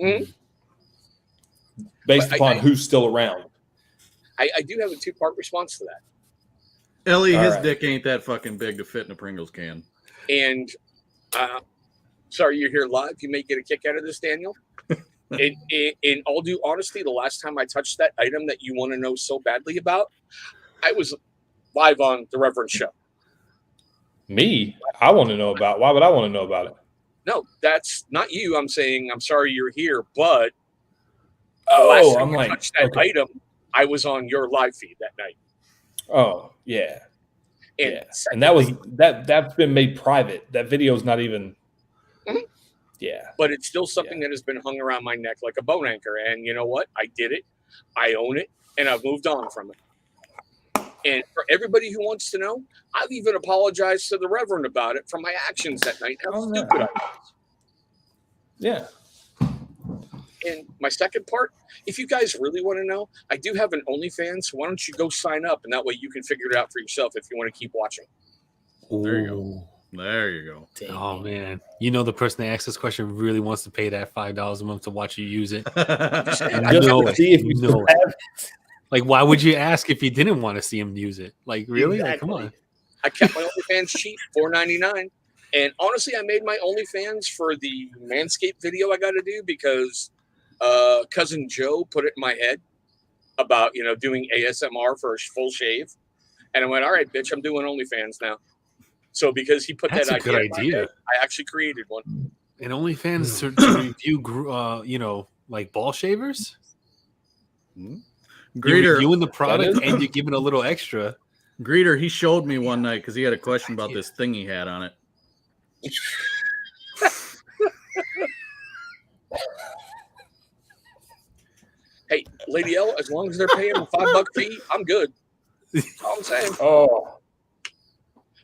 Mhm. Based But upon who's still around. I do have a two-part response to that. Ellie, All his right. dick ain't that fucking big to fit in a Pringles can. And sorry, you're here live. You may get a kick out of this, Daniel. In all due honesty, the last time I touched that item that you want to know so badly about, I was live on the Reverend Show. Me? I want to know about. Why would I want to know about it? No, that's not you. I'm saying I'm sorry you're here, but Oh, I'm like, touched that okay. item, I was on your live feed that night. Oh, yeah. And, Yeah. And that's been made private. That video's not even. Mhm. Yeah. But it's still something that has been hung around my neck like a bone anchor. And you know what? I did it. I own it, and I've moved on from it. And for everybody who wants to know, I've even apologized to the Reverend about it for my actions that night. How stupid I was. Yeah. And my second part, if you guys really want to know, I do have an OnlyFans. So why don't you go sign up, and that way you can figure it out for yourself if you want to keep watching. There you go. There you go. Oh man, you know the person that asked this question really wants to pay that $5 a month to watch you use it. Just to see if you know still have it. Like, why would you ask if you didn't want to see him use it? Like, really? Like, come on. I kept my OnlyFans cheap, $4.99. And honestly, I made my OnlyFans for the Manscaped video I got to do because cousin Joe put it in my head about, doing ASMR for a full shave. And I went, all right, bitch, I'm doing OnlyFans now. So because he put That's that a good idea. Head, I actually created one. And OnlyFans to review, like ball shavers? Greeter, you're reviewing the product and you're giving a little extra. Greeter, he showed me one night because he had a question about this thing he had on it. Hey, Lady L, as long as they're paying a $5 fee, I'm good. That's all I'm saying. Oh.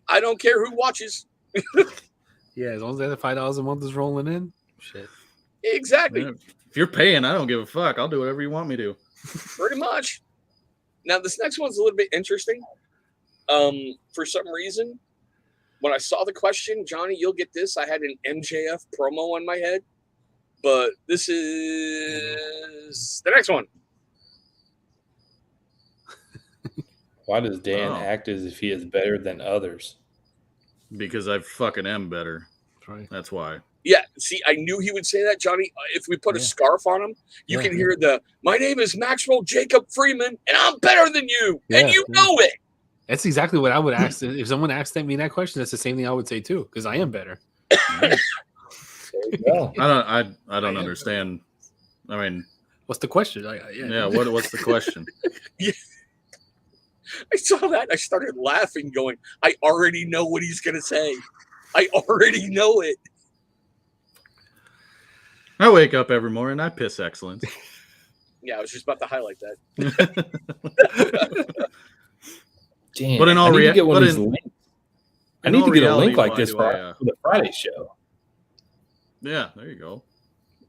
I don't care who watches. Yeah, as long as that $5 a month is rolling in. Shit. Exactly. Man, if you're paying, I don't give a fuck. I'll do whatever you want me to. Pretty much. Now, this next one's a little bit interesting. For some reason, when I saw the question, Johnny, you'll get this. I had an MJF promo on my head, but this is the next one. Why does Dan act as if he is better than others? Because I fucking am better. Right. That's why. Yeah, see, I knew he would say that, Johnny. If we put a scarf on him, you can hear my name is Maxwell Jacob Freeman, and I'm better than you, and you know it. That's exactly what I would ask. If someone asked me that question, that's the same thing I would say too, because I am better. There you go. I don't understand. I mean, what's the question? What's the question? Yeah. I saw that. I started laughing, going, I already know what he's going to say. I already know it. I wake up every morning. I piss excellence. Yeah, I was just about to highlight that. Damn, but in all reality, I need to get a link like this for the Friday show. Yeah, there you go.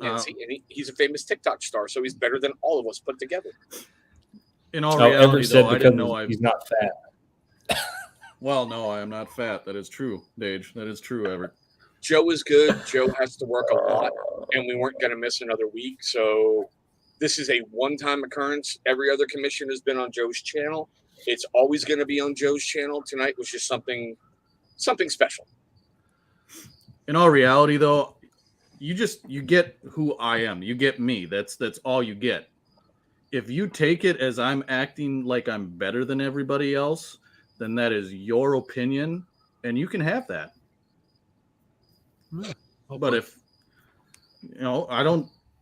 And he's a famous TikTok star, so he's better than all of us put together. In all reality, though, I didn't know he's not fat. Well, no, I am not fat. That is true, Dage. That is true, Everett. Joe is good. Joe has to work a lot, and we weren't going to miss another week. So this is a one-time occurrence. Every other commission has been on Joe's channel. It's always going to be on Joe's channel. Tonight was just something special. In all reality, though, you get who I am. You get me. That's all you get. If you take it as I'm acting like I'm better than everybody else, then that is your opinion, and you can have that. But if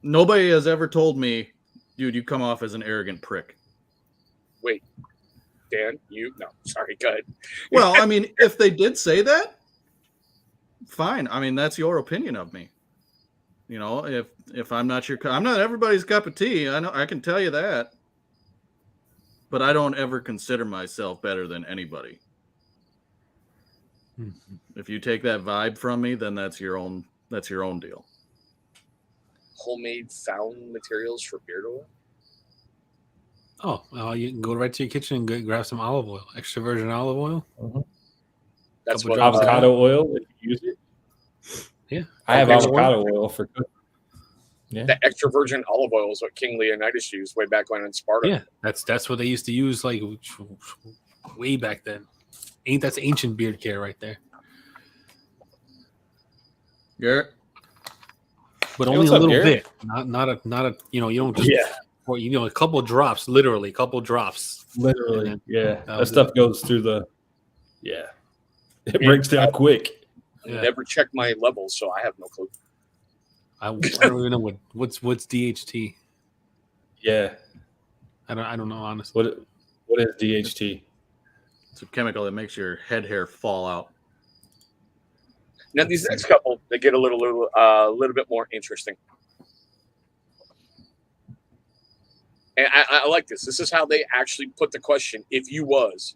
nobody has ever told me, dude, you come off as an arrogant prick. Wait, Dan, sorry, go ahead. Well, I mean, if they did say that, fine. I mean, that's your opinion of me. If I'm not I'm not everybody's cup of tea. I know, I can tell you that. But I don't ever consider myself better than anybody. Mm-hmm. If you take that vibe from me, then that's your own deal. Homemade found materials for beard oil? Oh, well, you can go right to your kitchen and grab some olive oil, extra virgin olive oil. Mm-hmm. That's what avocado oil if you use it. Yeah, I have avocado oil for cooking. Yeah, the extra virgin olive oil is what King Leonidas used way back when in Sparta. Yeah, that's what they used to use like way back then. That's ancient beard care right there. Garrett, but Hey, only what's a up, little Garrett? bit, not a you don't just Yeah, or a couple drops, literally a couple drops. literally. And Yeah, that that was stuff goes through the. Yeah, it Yeah. breaks down quick. Yeah. Never check my levels, so I have no clue. I don't even know what's DHT. Yeah. I don't know honestly. What is DHT? It's a chemical that makes your head hair fall out. Now these next couple, they get a little bit more interesting. And I like this. This is how they actually put the question: if you was.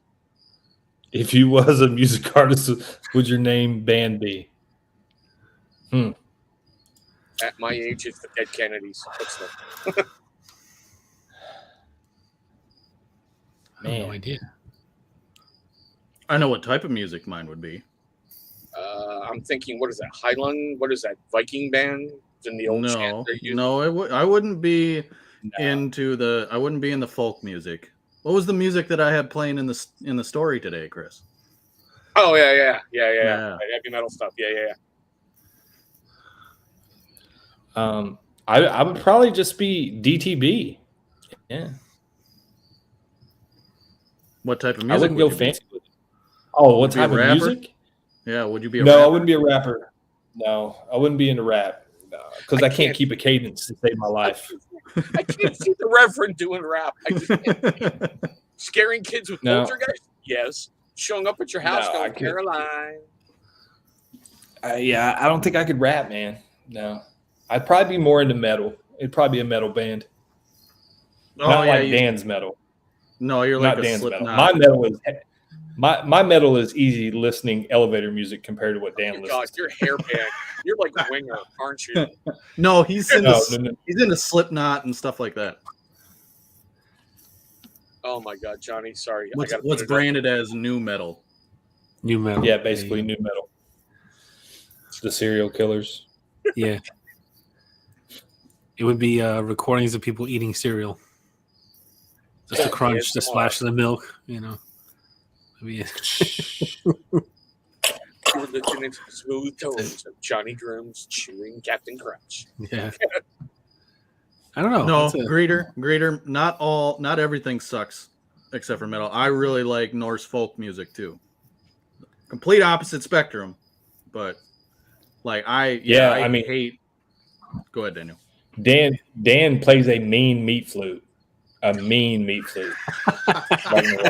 If you was a music artist, would your band be? At my age, it's the Dead Kennedys. What's the I have no Man. idea. I know what type of music mine would be. I'm thinking, what is that? Highland? What is that? Viking band? In the old chant they used? No, I wouldn't be No. into the. I wouldn't be in the folk music. What was the music that I had playing in the story today, Chris? Oh yeah. Yeah. Heavy metal stuff. Yeah. I would probably just be DTB. Yeah, What type of I music? wouldn't would go you be? fancy with it. Oh, what Would you be a type of rapper? music? Yeah, would you be a No, rapper? I wouldn't be a rapper. No, I wouldn't be into rap because I I can't can't- keep a cadence to save my life. I can't see the Reverend doing rap. I just can't. Scaring kids with No. poltergeist? Yes. Showing up at your house No, I going, couldn't. Caroline. Yeah, I don't think I could rap, man. No, I'd probably be more into metal. It'd probably be a metal band, not like Dan's metal. No, you're like Not a Dan's metal. Slipknot. My metal is easy listening elevator music compared to what Dan Oh, listens. God, you're hairband. You're like a winger, aren't you? No, he's into No. he's into Slipknot and stuff like that. Oh my God, Johnny. Sorry. I What's gotta what's put it up. branded as new metal? New metal. Yeah, basically new metal. The serial killers. Yeah. It would be recordings of people eating cereal. Just the crunch, the splash of the milk, I mean, You're listening to the smooth tones of Johnny Drums chewing Captain Crunch. yeah. I don't know. No, It's a- greater. Not everything sucks except for metal. I really like Norse folk music too. Complete opposite spectrum, but like I hate. Go ahead, Daniel. Dan plays a mean meat flute. A mean meat flute. Right in the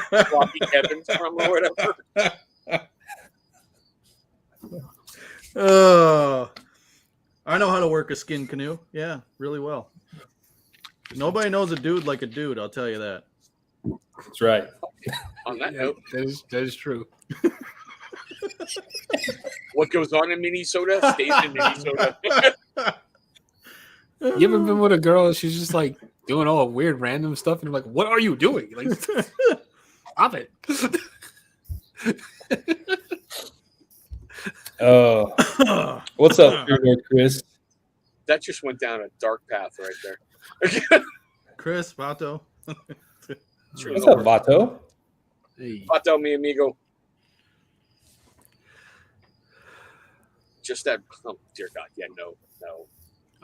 water. Floppy Evans from or whatever. I know how to work a skin canoe. Yeah, really well. Nobody knows a dude like a dude. I'll tell you that. That's right. On that yeah, note, that is true. what goes on in Minnesota stays in Minnesota. You ever been with a girl and she's just like doing all weird random stuff and you're like, what are you doing? Like, stop it. What's up, Pure North Chris? That just went down a dark path right there. Chris Vato. What's up, Vato? Hey. Pato, mi amigo. Just that. Oh, dear God. Yeah, no.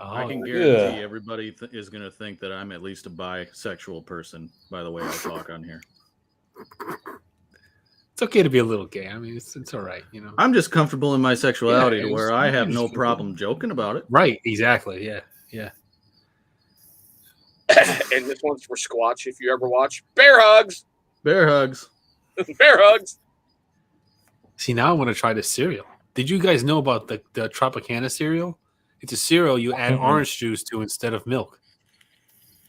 I can Oh, guarantee yeah. everybody is going to think that I'm at least a bisexual person by the way I talk on here. it's okay to be a little gay. I mean, it's all right, I'm just comfortable in my sexuality Yeah, to where I have no problem joking about it. Right, exactly. Yeah. And this one's for Squatch. If you ever watch Bear Hugs, Bear hugs. Bear Hugs. See, now I want to try this cereal. Did you guys know about the Tropicana cereal? It's a cereal you add Mhm. orange juice to instead of milk.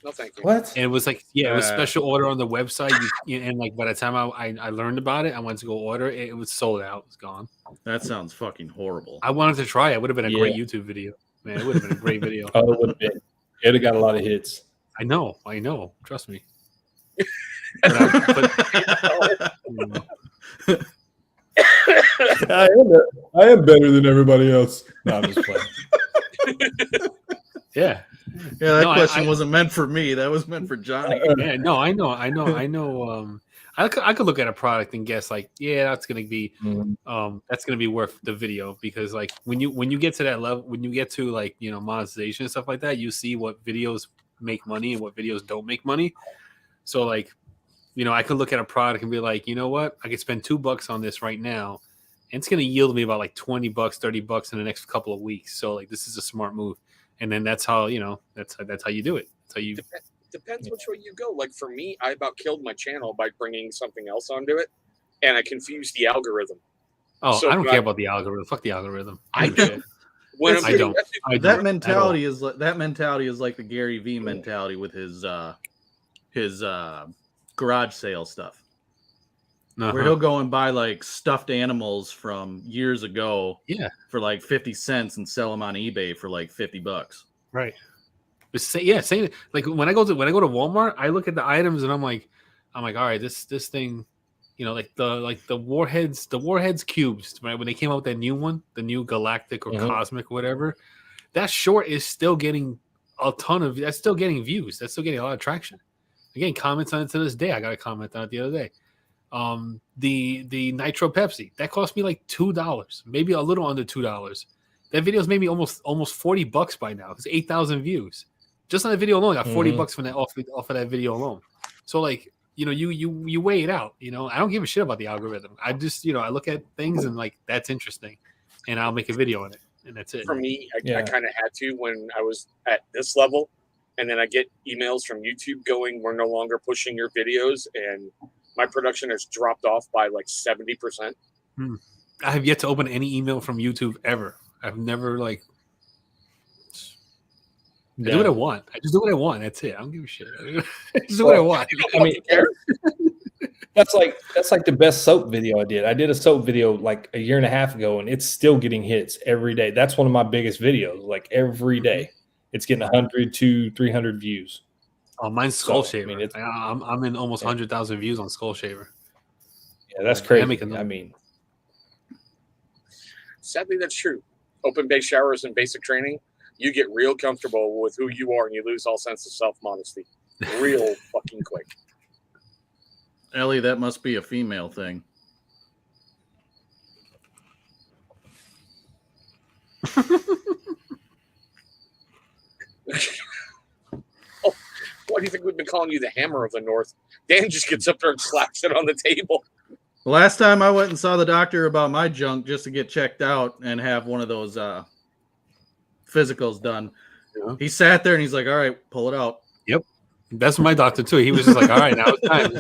No, thank you. What? And it was like, it was Uh, special order on the website. And like by the time I learned about it, I went to go order it. It was sold out. It was gone. That sounds fucking horrible. I wanted to try it. It would have been a great Yeah. YouTube video. Man, it would have been a great video. Oh, it would have been. It'd have got a lot of hits. I know. Trust me. I am better than everybody else. No, I'm just playing. Yeah. Yeah, that No, question I- wasn't meant for me. That was meant for Johnny. Yeah. No, I know. I could look at a product and guess like, yeah, that's gonna be Mhm. that's gonna be worth the video, because like when you get to that level, when you get to like, you know, monetization and stuff like that, you see what videos make money and what videos don't make money. So like, you know, I could look at a product and be like, you know what, I could spend $2 on this right now, and it's gonna yield me about like $20, $30 in the next couple of weeks. So like, this is a smart move, and then that's how, you know, that's how you do it. That's how you. Depends which way you go. Like for me, I about killed my channel by bringing something else onto it, and I confused the algorithm. Oh, So I don't when care about the algorithm. Fuck the algorithm. I don't give a do. shit. When That's- I'm I don't. I That don't mentality is like the Gary V mentality with his garage sale stuff, Uh-huh. where he'll go and buy like stuffed animals from years ago, Yeah. for like 50 cents and sell them on eBay for like $50. Right. But saying like when I go to Walmart, I look at the items and I'm like, all right, this thing, you know, like the warheads cubes, right? When they came out with that new one, the new galactic or Mhm. cosmic or whatever, that short is still getting that's still getting views. That's still getting a lot of traction. Again, comments on it to this day. I got a comment on it the other day. The Nitro Pepsi, that cost me like $2, maybe a little under $2. That video's maybe almost $40 by now. It's 8,000 views. Just on that video alone, I got $40 from that off of that video alone. So like, you know, you weigh it out. You know, I don't give a shit about the algorithm. I just, you know, I look at things and like, that's interesting, and I'll make a video on it, and that's it. For me, I Yeah. kind of had to when I was at this level, and then I get emails from YouTube going, "We're no longer pushing your videos," and my production has dropped off by like 70%. I have yet to open any email from YouTube ever. I've never like. I do what I want. I just do what I want. That's it. I don't give a shit. I just do what I want. I mean, that's like the best soap video I did. I did a soap video like a year and a half ago, and it's still getting hits every day. That's one of my biggest videos. Like every day, it's getting 100 to 300 views. Oh, mine's Skull So, I Shaver. mean, I'm in almost 100,000 views on Skull Shaver. Yeah, that's Yeah, crazy. making I mean, Sadly, that's true. Open base showers and basic training, you get real comfortable with who you are, and you lose all sense of self-modesty real fucking quick. Ellie, that must be a female thing. Oh, why do you think we've been calling you the Hammer of the North? Dan just gets up there and slaps it on the table. The last time I went and saw the doctor about my junk just to get checked out and have one of those physicals done, Yeah. he sat there and he's like, "All right, pull it out." Yep, that's my doctor too. He was just like, "All right, now it's time.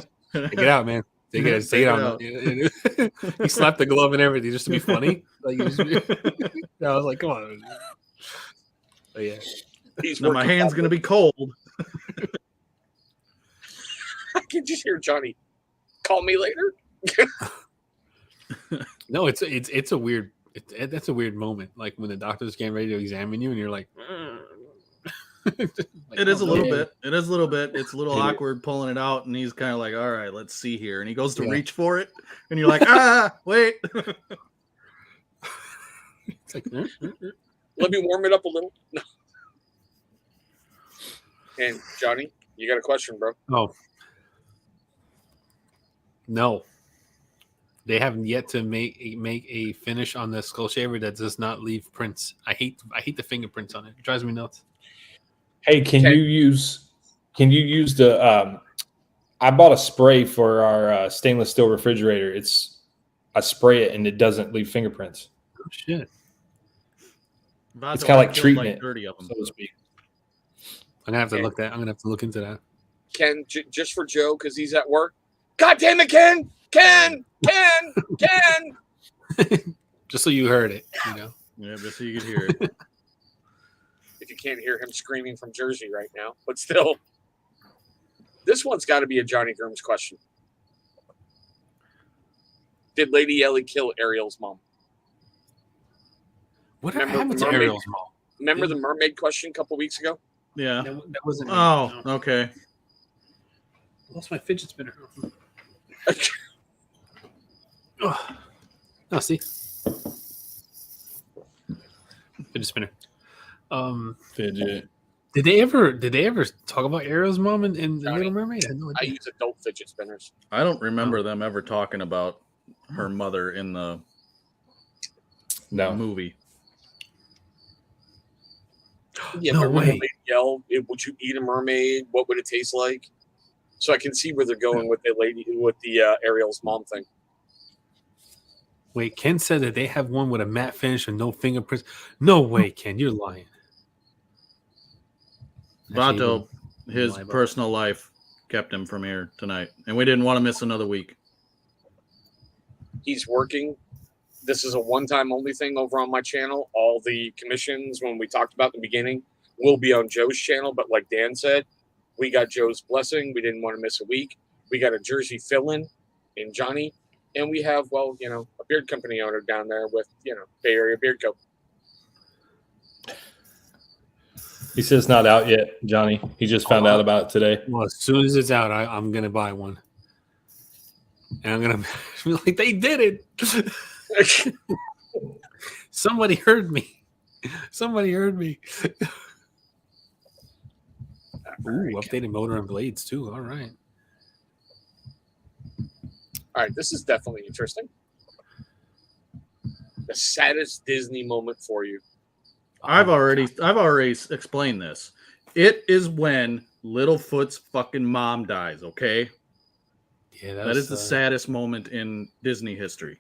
Take it out, man. Take it out." He slapped the glove and everything just to be funny. Like, I was like, "Come on." But yeah, He's Now my working hand's out. gonna be cold. I can just hear Johnny. Call me later. no, it's a weird. That's a weird moment. Like when the doctor's getting ready to examine you, and you're like, like, It is oh, a little no. bit. It is a little bit. It's a little It is. awkward pulling it out, and he's kind of like, "All right, let's see here." And he goes to Yeah. reach for it, and you're like, "Ah, wait." It's like, Let me warm it up a little. No. And Johnny, you got a question, bro? oh, no. They haven't yet to make a finish on the Skull Shaver that does not leave prints. I hate the fingerprints on it. It drives me nuts. hey, can Okay. you use the? I bought a spray for our stainless steel refrigerator. I spray it and it doesn't leave fingerprints, Oh shit! It's kinda like Killed treating it. 30 of them. so to speak. I'm gonna have to Okay. look that. I'm gonna have to look into that. Ken, just for Joe, because he's at work. God damn it, Ken! Ken! Just so you heard it, you know. Yeah, just so you could hear it. If you can't hear him screaming from Jersey right now, but still. This one's got to be a Johnny Grooms question. Did Lady Ellie kill Ariel's mom? What Remember happened the to mermaid? Ariel's mom? Remember the mermaid question a couple weeks ago? Yeah. That wasn't. Oh, no. okay. I lost my fidget spinner. Oh, see, fidget spinner. Fidget. Did they ever talk about Ariel's mom in The Little Mermaid? I use adult fidget spinners. I don't remember them ever talking about her mother in the movie. Yeah, no way. They yell, "Would you eat a mermaid? What would it taste like?" So I can see where they're going with the Ariel's mom thing. Wait, Ken said that they have one with a matte finish and no fingerprints. No way, Ken, you're lying. Vato, his personal life kept him from here tonight, and we didn't want to miss another week. He's working. This is a one-time only thing over on my channel. All the commissions, when we talked about in the beginning, will be on Joe's channel. But like Dan said, we got Joe's blessing. We didn't want to miss a week. We got a Jersey fill-in in Johnny. And we have, well, a beard company owner down there with, Bay Area Beard Co. He says it's not out yet, Johnny. He just found out about it today. Well, as soon as it's out, I'm going to buy one. And I'm going to be like, they did it. Somebody heard me. Somebody heard me. Ooh, updated motor and blades, too. All right. All right, this is definitely interesting. The saddest Disney moment for you. I've already explained this. It is when Littlefoot's fucking mom dies, okay? Yeah, that is the saddest moment in Disney history.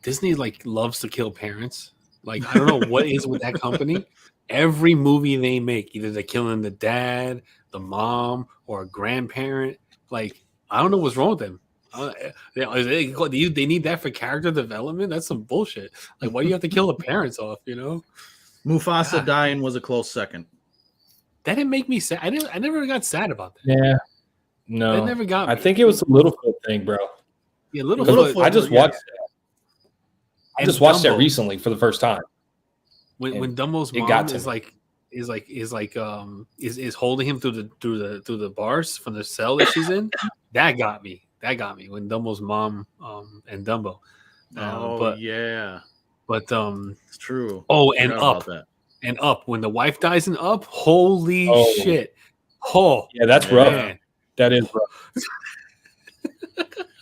Disney loves to kill parents. I don't know what is with that company. Every movie they make, either they're killing the dad, the mom, or a grandparent. I don't know what's wrong with them. They need that for character development? That's some bullshit. Why do you have to kill the parents off, Mufasa dying was a close second. That didn't make me sad. I never got sad about that. Yeah. No. That never got me. I think it was a Littlefoot thing, bro. Yeah, Littlefoot. I just watched that. I just watched that recently for the first time. When Dumbo's mom is holding him through the bars from the cell that she's in, that got me when Dumbo's mom and Dumbo. But it's true. Oh, and Up when the wife dies in Up, holy shit! Oh yeah, that's rough. Man. That is rough.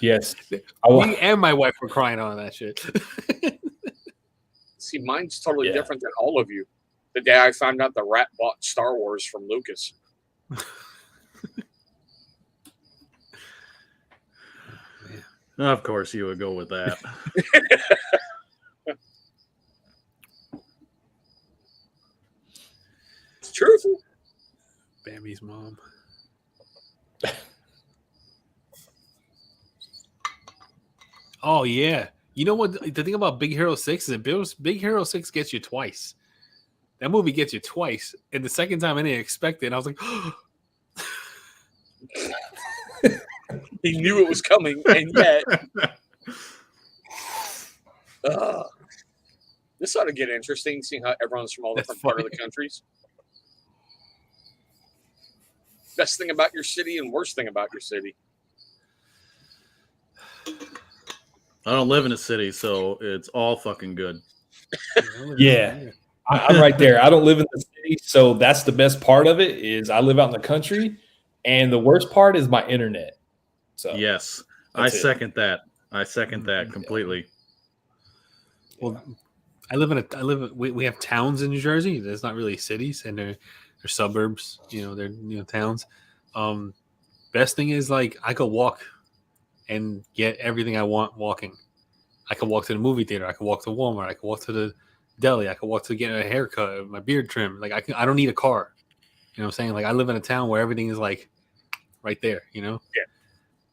Yes, me and my wife were crying on that shit. See, mine's totally different than all of you. The day I found out the rat bought Star Wars from Lucas. Of course you would go with that. It's truthful. Bambi's mom. Oh, yeah. You know what? The thing about Big Hero 6 is that Big Hero 6 gets you twice. That movie gets you twice. And the second time I didn't expect it. And I was like, he knew it was coming. And yet, this ought to get interesting, seeing how everyone's from all different parts of the countries. Best thing about your city and worst thing about your city. I don't live in a city, so it's all fucking good. Yeah, I'm right there. I don't live in the city, so that's the best part of it is I live out in the country, and the worst part is my internet. So yes, I second that. I second that completely. Well, we have towns in New Jersey. There's not really cities, and they're suburbs. They're towns. Best thing is I could walk and get everything I want walking. I could walk to the movie theater. I could walk to Walmart. I could walk to the deli. I could walk to get a haircut, my beard trim. I don't need a car. You know what I'm saying? I live in a town where everything is right there, Yeah.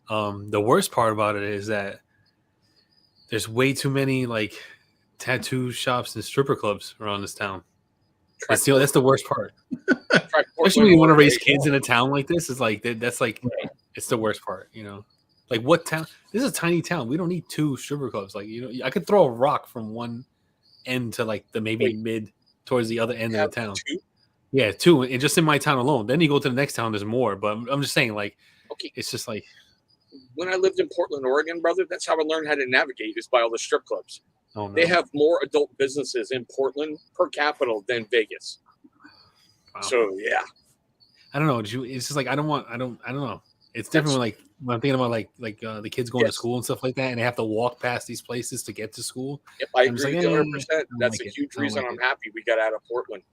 The worst part about it is that there's way too many tattoo shops and stripper clubs around this town. That's the worst part. Especially when you want to raise kids in a town like this, it's the worst part, what town? This is a tiny town. We don't need two stripper clubs. I could throw a rock from one end to the mid towards the other end of the town. Two? Yeah, two, and just in my town alone. Then you go to the next town, there's more. But I'm just saying, it's just when I lived in Portland, Oregon, brother, that's how I learned how to navigate is by all the strip clubs. Oh, no. They have more adult businesses in Portland per capita than Vegas. Wow. So yeah, I don't know. It's just like I don't know. It's different when I'm thinking about the kids going to Yes. school and stuff like that, and they have to walk past these places to get to school. yep, I I'm just agree like, with you 100%. I don't That's like a it. huge I don't reason like I'm it. happy we got out of Portland.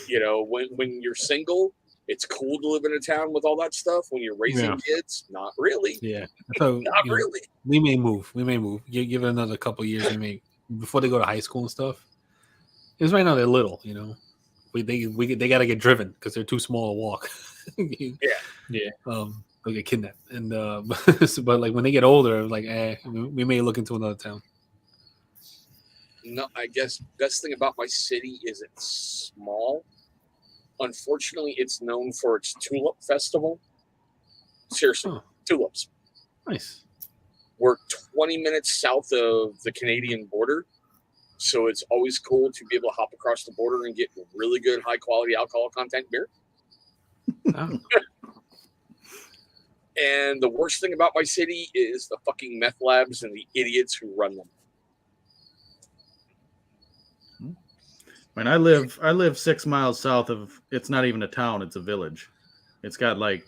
You know, when you're single, it's cool to live in a town with all that stuff. When you're raising kids, not really. Yeah. So Not really. we may move. Give it another couple years. We may before they go to high school and stuff. Because right now they're little. You know, they got to get driven because they're too small to walk. Yeah. They'll get kidnapped. And but like when they get older, like we may look into another town. No, I guess best thing about my city is it's small. Unfortunately, it's known for its tulip festival. Seriously, tulips. Nice. We're 20 minutes south of the Canadian border, so it's always cool to be able to hop across the border and get really good, high quality alcohol content beer. Oh. And the worst thing about my city is the fucking meth labs and the idiots who run them. I mean, I live 6 miles south of. It's not even a town; it's a village. It's got like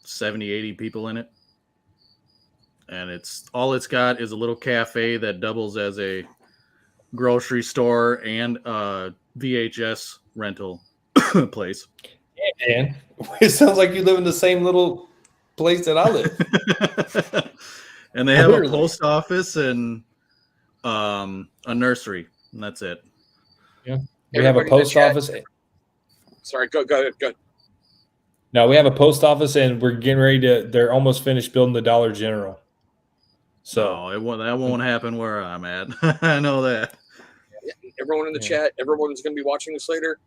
70, 80 people in it, and it's got is a little cafe that doubles as a grocery store and a VHS rental place. Yeah, man. It sounds like you live in the same little place that I live. And they have a post office and a nursery, and that's it. Yeah. We have a post office. Sorry, go ahead. No, we have a post office, and we're getting ready to. They're almost finished building the Dollar General. So that won't happen where I'm at. I know that. Yeah, everyone in the chat, everyone's going to be watching this later.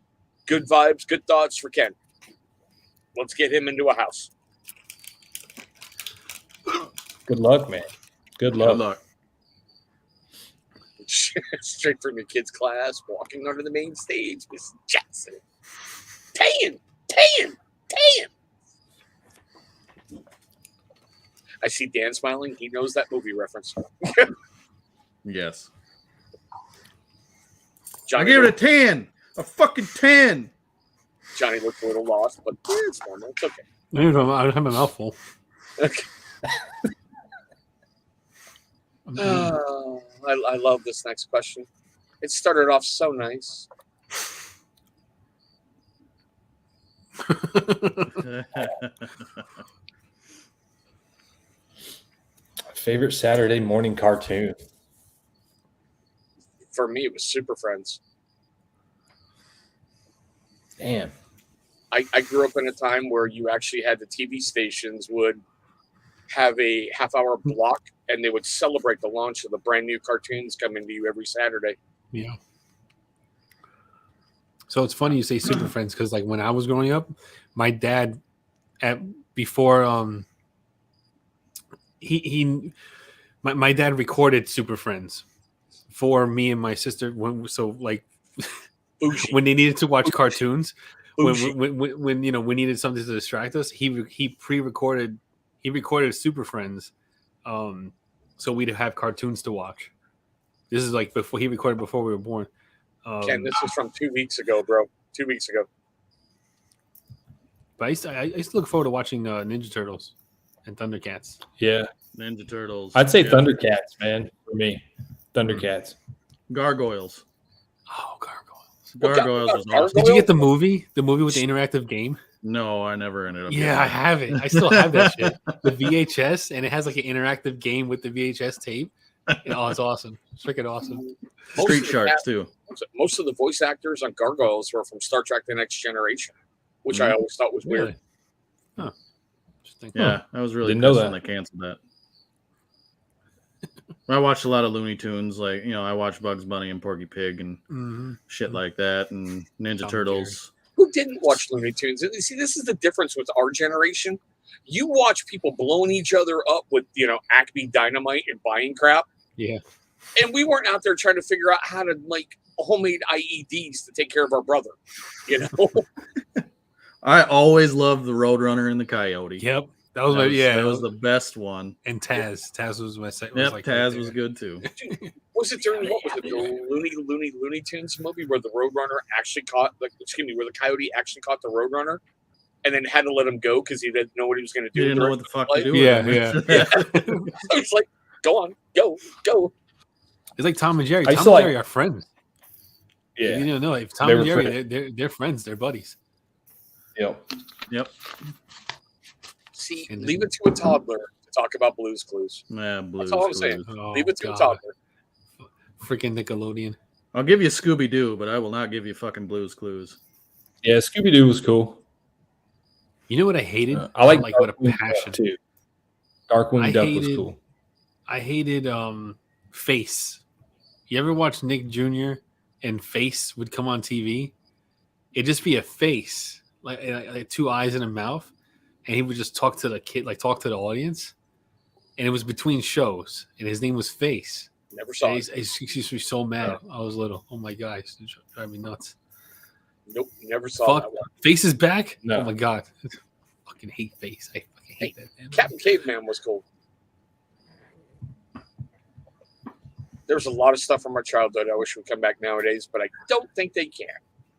Good vibes, good thoughts for Ken. Let's get him into a house. Good luck, man. Good luck. Straight from your kids' class, walking onto the main stage, Miss Jackson. Tan. I see Dan smiling. He knows that movie reference. Yes. Johnny I gave it a 10. A fucking 10. Johnny looked a little lost, but it's normal. It's okay. I have a mouthful. Okay. I love this next question. It started off so nice. Favorite Saturday morning cartoon? For me, it was Super Friends. Damn. I grew up in a time where you actually had the TV stations would have a half-hour block, and they would celebrate the launch of the brand new cartoons coming to you every Saturday. Yeah. So it's funny you say Super Friends because, like, when I was growing up, my dad, my dad recorded Super Friends for me and my sister when they needed to watch cartoons. When you know we needed something to distract us, he recorded Super Friends, so we'd have cartoons to watch. This is like before he recorded before we were born. Ken, this was from 2 weeks ago, bro. 2 weeks ago. But I used to look forward to watching Ninja Turtles and Thundercats. Yeah, Ninja Turtles. I'd say Thundercats, man. For me, Thundercats. Gargoyles. Oh, Gargoyles. Gargoyles was awesome. Did you get the movie? The movie with the interactive game? No, I never ended up. Yeah, I have it. I still have that shit. The VHS, and it has like an interactive game with the VHS tape. Oh, it's awesome. It's freaking awesome. Street Sharks too. Most of the voice actors on Gargoyles were from Star Trek: The Next Generation, which I always thought was weird. Huh. Interesting. Yeah, I was really Didn't know pissed that. when they canceled that. I watched a lot of Looney Tunes, like I watched Bugs Bunny and Porky Pig and shit like that, and Ninja Tom Turtles. Who didn't watch Looney Tunes? You see, this is the difference with our generation. You watch people blowing each other up with, Acme Dynamite and buying crap. Yeah. And we weren't out there trying to figure out how to make homemade IEDs to take care of our brother. I always loved the Roadrunner and the Coyote. Yep. That was that was the best one. And Taz. Taz was my second. Yep, Taz was good too. Was it during what was it, the Looney Tunes movie where the Roadrunner actually caught, where the coyote actually caught the Roadrunner, and then had to let him go because he didn't know what he was going to do. He didn't know what the fuck to do. Yeah, with yeah. him. So it's like, go on, go. It's like Tom and Jerry. I Tom used and to Jerry are friends. Yeah. You don't know if Tom They and were Jerry, they're friends. They're buddies. Yep. See, And then- leave it to a toddler to talk about Blue's Clues. Yeah, Blues That's all I'm saying. Clues. Oh, Leave it to a God. toddler. Freaking Nickelodeon. I'll give you Scooby Doo, but I will not give you fucking Blues Clues. Yeah, Scooby Doo was cool. You know what I hated? I like with a Darkwing Duck, passion. too. Darkwing I Duck was hated- cool. I hated Face. You ever watch Nick Jr. and Face would come on TV? It'd just be a face, like 2 eyes and a mouth, and he would just talk to the kid, like talk to the audience. And it was between shows, and his name was Face. Never saw And it. he used to be so mad. I was little. Oh my god, it used to drive me nuts. Nope, never saw Fuck. that one. Face is back. No. Oh my god, I fucking hate Face. I fucking hate that man. Captain Caveman was cool. There was a lot of stuff from our childhood I wish would come back nowadays, but I don't think they can.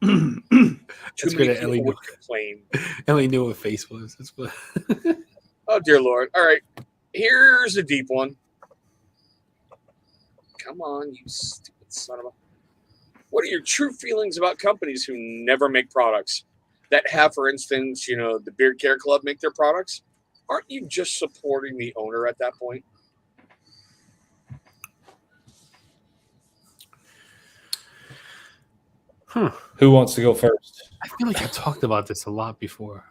That's Too great many that Ellie people knew. would complain. Ellie knew what Face was. That's what. Oh, dear Lord. All right. Here's a deep one. Come on, you stupid son of a... What are your true feelings about companies who never make products? That have, for instance, the Beard Care Club make their products? Aren't you just supporting the owner at that point? Who wants to go first? I feel like I talked about this a lot before.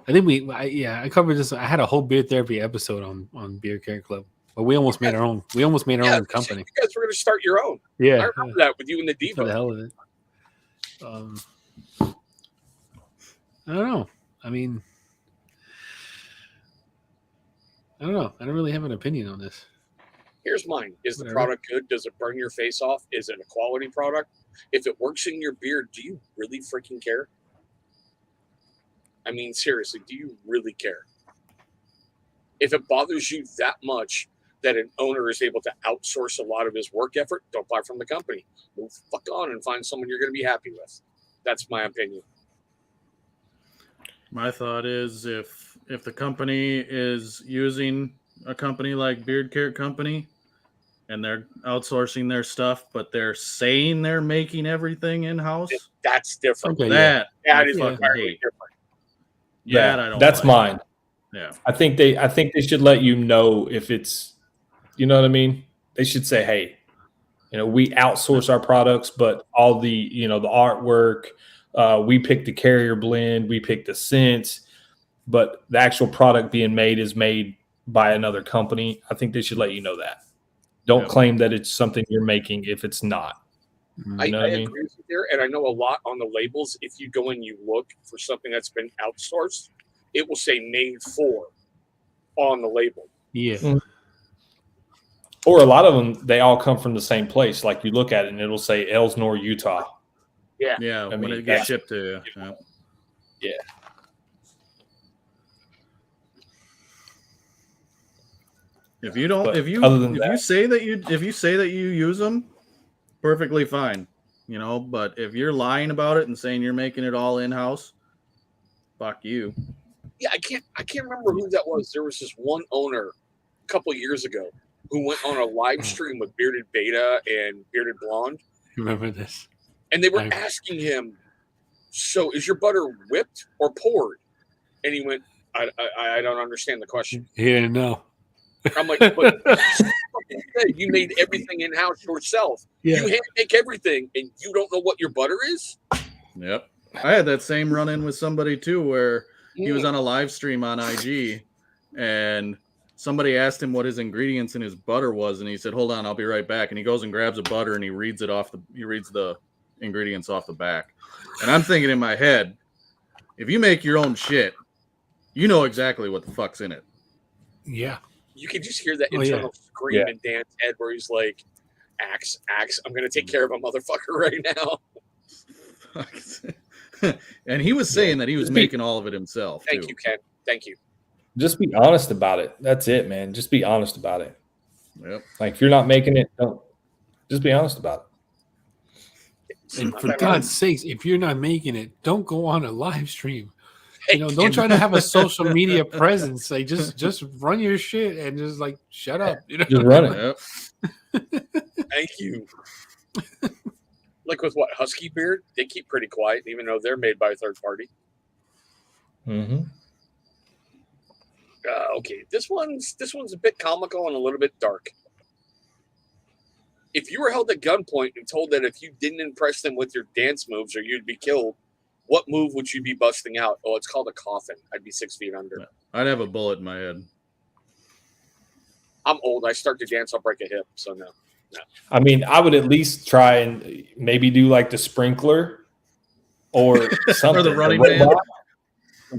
I think I covered this. I had a whole beard therapy episode on Beard Care Club, but we almost made our own. We almost made our own company. You guys were going to start your own. Yeah, I remember that with you and the for the Diva. hell of it. I don't know. I mean, I don't know. I don't really have an opinion on this. Here's mine. Is the Whatever. product good? Does it burn your face off? Is it a quality product? If it works in your beard, do you really freaking care? I mean, seriously, do you really care? If it bothers you that much that an owner is able to outsource a lot of his work effort, don't buy from the company. Move the fuck on and find someone you're going to be happy with. That's my opinion. My thought is if the company is using a company like Beard Care Company and they're outsourcing their stuff, but they're saying they're making everything in-house, That's different. Okay, that That is Yeah. entirely hate. different. That I don't that's like. mine. Yeah. I think they should let you know if it's, you know what I mean? They should say, hey, we outsource our products, but all the, the artwork, we pick the carrier blend, we pick the scents, but the actual product being made is made by another company. I think they should let you know that. Don't claim that it's something you're making if it's not. Mm. I You know what I mean? agree with you there, and I know a lot on the labels. If you go and you look for something that's been outsourced, it will say "made for" on the label. Yeah. Or a lot of them, they all come from the same place. Like you look at it and it'll say Elsnore, Utah. Yeah, I when mean, it gets that's- shipped to you. Yeah. Yeah. If you don't, But if you other than if that- you say that you use them, perfectly fine. But if you're lying about it and saying you're making it all in house, fuck you. Yeah, I can't remember who that was. There was this one owner a couple years ago who went on a live stream with Bearded Beta and Bearded Blonde, Remember this? and they were I- asking him, "So is your butter whipped or poured?" And he went, "I don't understand the question." He didn't know. I'm like, "But you fucking said you made everything in house yourself. Yeah. You hand make everything, and you don't know what your butter is." Yep. I had that same run in with somebody too, where he was on a live stream on IG, and somebody asked him what his ingredients in his butter was, and he said, "Hold on, I'll be right back." And he goes and grabs a butter and he reads the ingredients off the back. And I'm thinking in my head, if you make your own shit, you know exactly what the fuck's in it. Yeah. You could just hear that Oh, yeah. internal scream Yeah. in Dan's head where he's like, "Axe, I'm gonna take care of a motherfucker right now." And he was saying that he was Just be- making all of it himself. Thank too. you, Ken. Thank you. Just be honest about it. That's it, man. Just be honest about it. Yep. Like if you're not making it, don't just be honest about it. And Not for that God's sakes, if you're not making it, don't go on a live stream. Hey, You know, don't try to have a social media presence. Like just run your shit and just like shut up. You know, Just run it. Yep. Thank you. Like with what, Husky Beard? They keep pretty quiet, even though they're made by a third party. Mm-hmm. Okay, this one's a bit comical and a little bit dark. If you were held at gunpoint and told that if you didn't impress them with your dance moves or you'd be killed, what move would you be busting out? Oh, it's called a coffin. I'd be 6 feet under. I'd have a bullet in my head. I'm old. I start to dance, I'll break a hip. So no. I mean, I would at least try and maybe do like the sprinkler or something. Or the running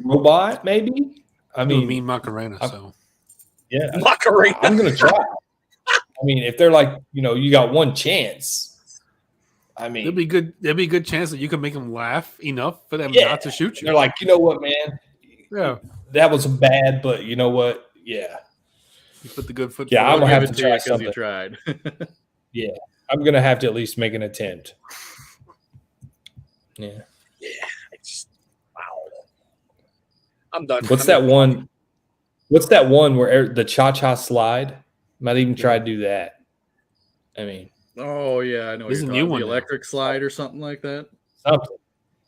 robot, maybe. I mean mean, Macarena. So yeah, Macarena. I'm gonna try. I mean, if they're like, you got one chance. I mean, there'd be good. There'd be a good chance that you can make them laugh enough for them Yeah. not to shoot you. they're like, you know what, man, Yeah, that was bad, but you know what? Yeah, you put the good foot. Yeah, I'm forward. gonna Give have it to to you try 'cause something. you tried. I'm gonna have to at least make an attempt. Yeah. I just, wow. I'm done. What's I'm that done. one? What's that one where the cha-cha slide? Might even try to do that. I mean, Oh yeah, I know. There's You're a new talking one the now. electric slide or something like that. something.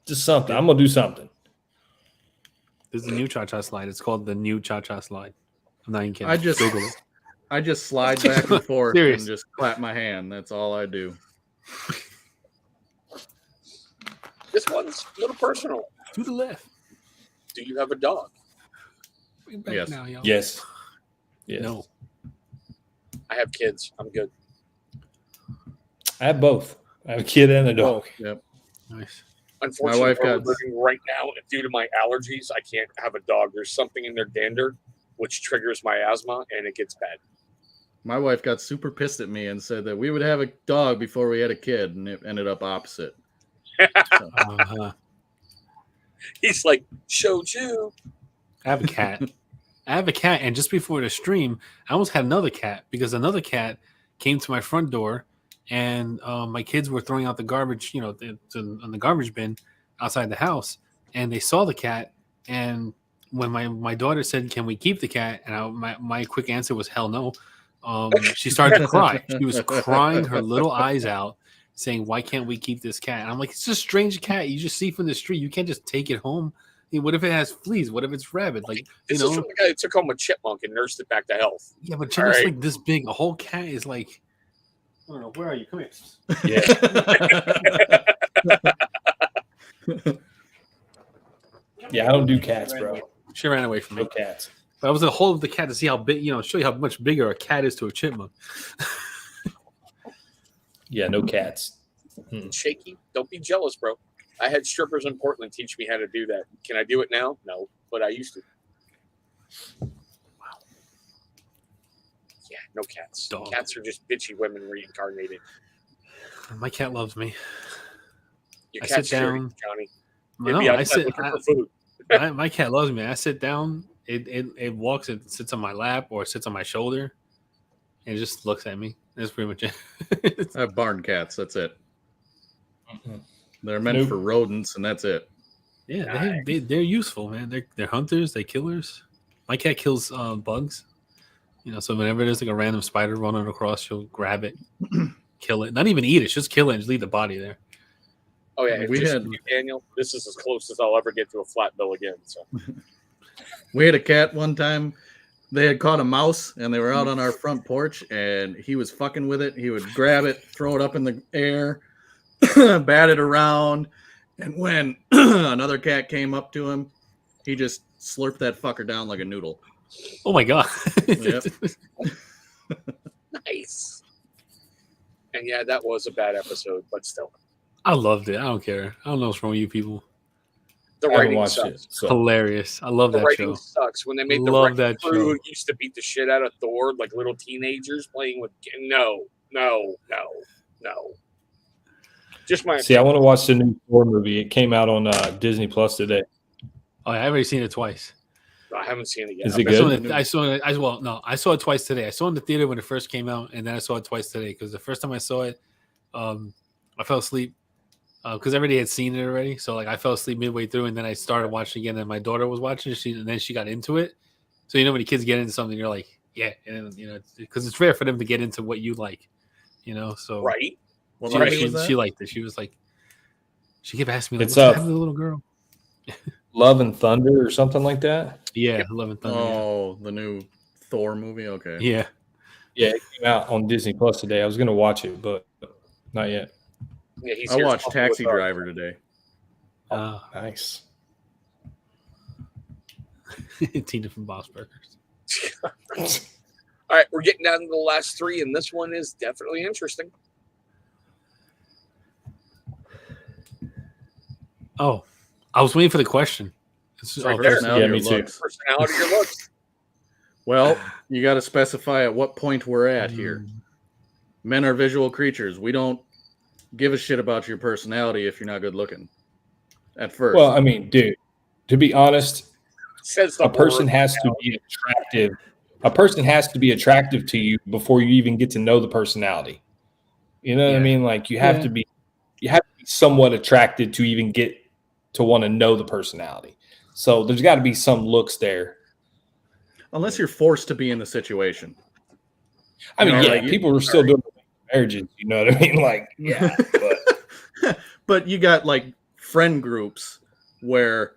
Just something. I'm gonna do something. There's a new cha-cha slide. It's called the new cha-cha slide. I'm not even kidding. I just- Google it. I just slide back and forth Serious. and just clap my hand. That's all I do. This one's a little personal. To the left. Do you have a dog? Bring it back Yes. now, y'all. Yes. Yes. No. I have kids. I'm good. I have both. I have a kid and a dog. Yep. Nice. Unfortunately, wife where got- we're living right now, due to my allergies, I can't have a dog. There's something in their dander which triggers my asthma, and it gets bad. My wife got super pissed at me and said that we would have a dog before we had a kid, and it ended up opposite. Uh-huh. He's like, showed you. I have a cat. And just before the stream, I almost had another cat because another cat came to my front door, and my kids were throwing out the garbage, on the garbage bin outside the house, and they saw the cat. And when my daughter said, "Can we keep the cat?" and my quick answer was, "Hell no." She started to cry. She was crying her little eyes out, saying, "Why can't we keep this cat?" And I'm like, "It's a strange cat you just see from the street. You can't just take it home. I mean, what if it has fleas? What if it's rabid? Like, This is from the guy who took home a chipmunk and nursed it back to health. yeah, but All chipmunk's right. like this big. A whole cat is like, I don't know. Where are you? Come here. Yeah. Yeah, I don't do cats, bro. She ran away from No me. cats. But I was a hold of the cat to see how big, show you how much bigger a cat is to a chipmunk. Yeah, no cats. Shaky. Don't be jealous, bro. I had strippers in Portland teach me how to do that. Can I do it now? No, but I used to. Wow. Yeah, no cats. Dog. Cats are just bitchy women reincarnated. My cat loves me. Your I cat's sit dirty, down. Johnny. No, It'd be I outside sit. looking for food. My cat loves me. I sit down. It walks. It sits on my lap or sits on my shoulder, and it just looks at me. That's pretty much it. I have barn cats. That's it. Mhm. They're meant Nope. for rodents, and that's it. Yeah, they're useful, man. They're hunters. They're killers. My cat kills bugs. So whenever there's like a random spider running across, she'll grab it, kill it. Not even eat it. Just kill it and just leave the body there. Oh yeah, We we had- Daniel. This is as close as I'll ever get to a flat bill again. So We had a cat one time. They had caught a mouse, and they were out on our front porch, and he was fucking with it. He would grab it, throw it up in the air, bat it around, and when another cat came up to him, he just slurped that fucker down like a noodle. Oh my god! Yep. nice. And yeah, that was a bad episode, but still, I loved it. I don't care. I don't know what's wrong with you people. the I haven't writing watched sucks. it. So. Hilarious. I love The that writing show. sucks. When they made the Love wrecking that crew show. who used to beat the shit out of Thor, like little teenagers playing with. No. Just my. See, I want to watch the new Thor movie. It came out on Disney Plus today. Oh, I've already seen it twice. I haven't seen it yet. Is it good? I saw it twice today. I saw it in the theater when it first came out, and then I saw it twice today because the first time I saw it, I fell asleep because everybody had seen it already. So like I fell asleep midway through, and then I started watching again. And my daughter was watching it, and then she got into it. So when the kids get into something, you're like, yeah, and because it's rare for them to get into what you like, So Right. What she, movie was that? she liked it. She was like, she kept asking me, like, It's what's happening to the little girl? Love and Thunder or something like that. Yeah, Love and Thunder. Oh, the new Thor movie. Okay. Yeah. Yeah, it came out on Disney Plus today. I was going to watch it, but not yet. Yeah, he's I here watched talking Taxi with us. Driver today. Nice. Tina from Bob's Burgers. All right, we're getting down to the last three, and this one is definitely interesting. Oh, I was waiting for the question. It's right there. Personality Yeah, or me too. looks? Personality or looks? Well, you got to specify at what point we're at here. Men are visual creatures. We don't give a shit about your personality if you're not good looking. At first. Well, I mean, dude, to be honest, Says the a person horror. has to be attractive. A person has to be attractive to you before you even get to know the personality. You know what I Yeah. mean? Like you have to be somewhat attracted to even get to want to know the personality. So there's got to be some looks there. Unless you're forced to be in the situation. I mean, You know, yeah, like people are still doing marriages. You know what I mean? Like, yeah, but But you got like friend groups where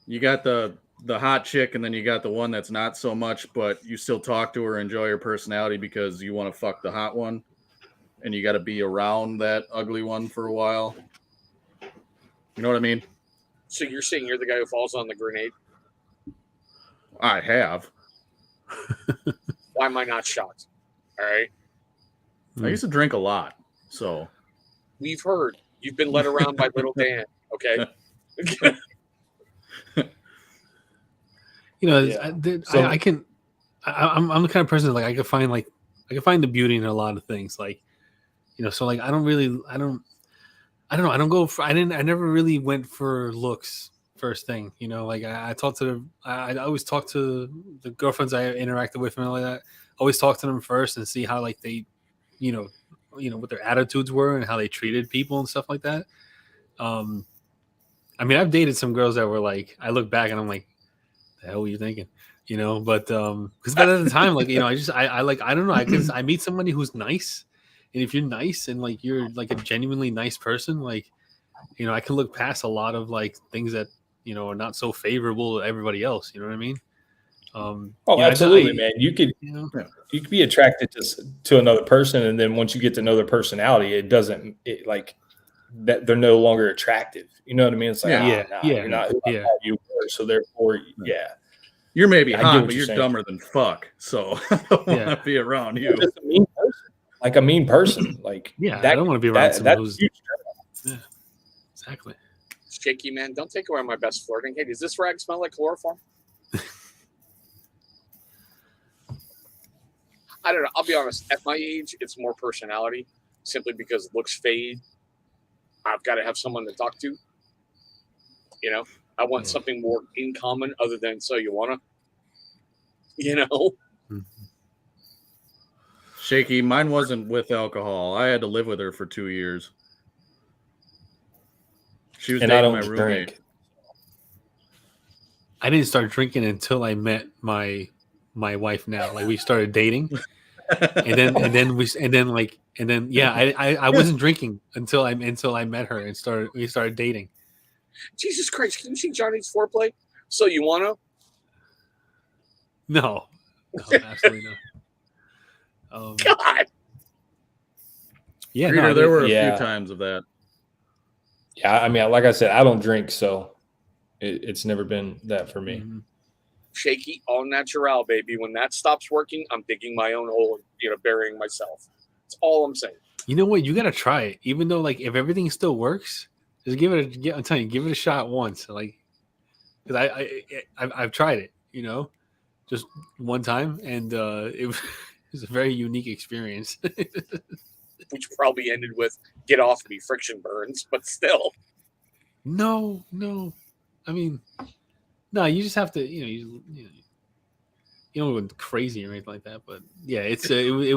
you got the hot chick and then you got the one that's not so much, but you still talk to her, enjoy her personality because you want to fuck the hot one, and you got to be around that ugly one for a while. You know what I mean? So you're saying you're the guy who falls on the grenade? I have. Why am I not shocked? All right. I used to drink a lot, so We've heard you've been led around by little Dan. Okay. Yeah. I can. I'm the kind of person like I can find the beauty in a lot of things. Like, so like I don't know. I don't go for. I never really went for looks first thing. Like I talk to I always talk to the girlfriends I interacted with and all like that. Always talk to them first and see how like they, what their attitudes were and how they treated people and stuff like that. I mean, I've dated some girls that were like, I look back and I'm like, the hell were you thinking? But because by the time, like, I don't know, I meet somebody who's nice, and if you're nice and like you're like a genuinely nice person, like, I can look past a lot of like things that are not so favorable to everybody else. You know what I mean? Absolutely, man. You could be attracted to another person, and then once you get to know their personality, it like that they're no longer attractive. You know what I mean? It's like, you're not who I thought you were, so therefore, yeah. you're maybe I get hot, what but you're you're saying. dumber than fuck. So I don't want to be around you. Just a mean person. Like a mean person. Like I don't want to be around someone who's huge. exactly. Shaky man, don't take away my best flirting. Hey, does this rag smell like chloroform? I don't know. I'll be honest. At my age, it's more personality, simply because looks fade. I've got to have someone to talk to. I want something more in common other than so you wanna. Shaky, mine wasn't with alcohol. I had to live with her for 2 years. She was And I dating don't my roommate. drink. I didn't start drinking until I met my wife now. Like we started dating. I wasn't drinking until I met her and we started dating. Jesus Christ! Can you see Johnny's foreplay? So you wanna? No, absolutely not. God. Yeah, Reader, there were a Yeah. few times of that. Yeah, I mean, like I said, I don't drink, so it's never been that for me. Mhm. Shaky, all natural, baby. When that stops working, I'm digging my own hole, burying myself. That's all I'm saying. You know what? You gotta try it, even though like if everything still works, just give it I'm telling you, give it a shot once. Like, because I've tried it, just one time, and it was a very unique experience. Which probably ended with "get off me" friction burns, but still. No. I mean, No, you just have to, you don't go crazy or anything like that. But yeah, it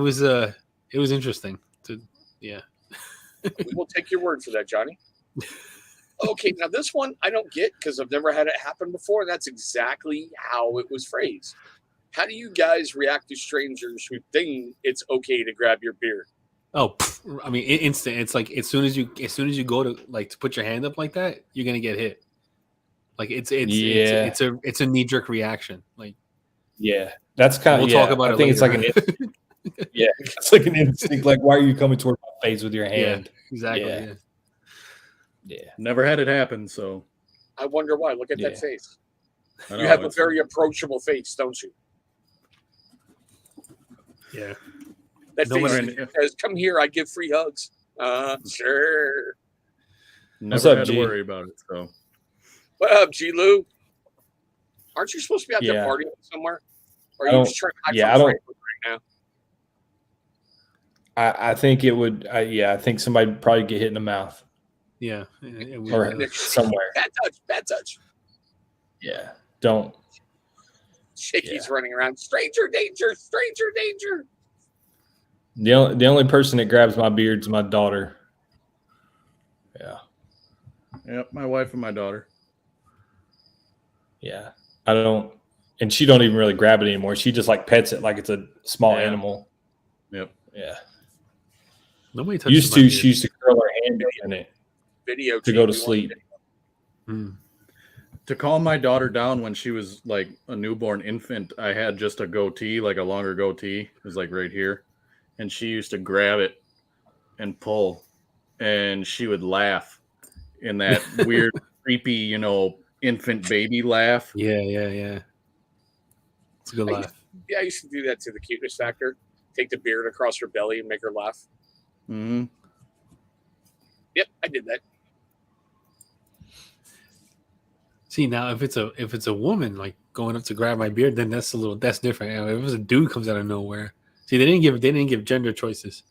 was interesting to, yeah. We will take your word for that, Johnny. Okay, now this one I don't get because I've never had it happen before. And that's exactly how it was phrased. How do you guys react to strangers who think it's okay to grab your beard? Oh, I mean, instant. It's like as soon as you go to like to put your hand up like that, you're gonna get hit. Like it's a knee jerk reaction. Like yeah, that's kind of. We'll talk about I it think later. it's like an yeah, it's like an instinct. Like, why are you coming toward my face with your hand? Yeah, exactly. Yeah. Never had it happen, so I wonder why. Look at that face. I know, You have a it's- very approachable face, don't you? Yeah. That No face one- that says, "Come here, I give free hugs." Sure. never What's up, had to G? worry about it. So What up, G. Lou? Aren't you supposed to be out there Yeah. partying somewhere? Or I are you don't- just trying to hide yeah, from I don't- Facebook right now? I think it would. I think somebody would probably get hit in the mouth Yeah. It was, or somewhere. Bad touch, bad touch. Yeah. Don't. Shaky's running around. Stranger danger, stranger danger. The only person that grabs my beard is my daughter. Yeah. yep, my wife and my daughter. Yeah. I don't. And she don't even really grab it anymore. She just like pets it like it's a small Yeah. animal. Yep. Yeah. nobody touches Used my to. beard. She used to curl her hand in it Video to go team, to you want sleep. Hmm. To calm my daughter down when she was like a newborn infant, I had just a goatee, like a longer goatee. It was like right here. And she used to grab it and pull. And she would laugh in that weird, creepy, infant baby laugh. Yeah. It's a good I laugh. Yeah, I used to do that to the cuteness factor. Take the beard across her belly and make her laugh. Hmm. Yep, I did that. See, now if it's a woman like going up to grab my beard, then that's different. If it was a dude comes out of nowhere. See, they didn't give gender choices.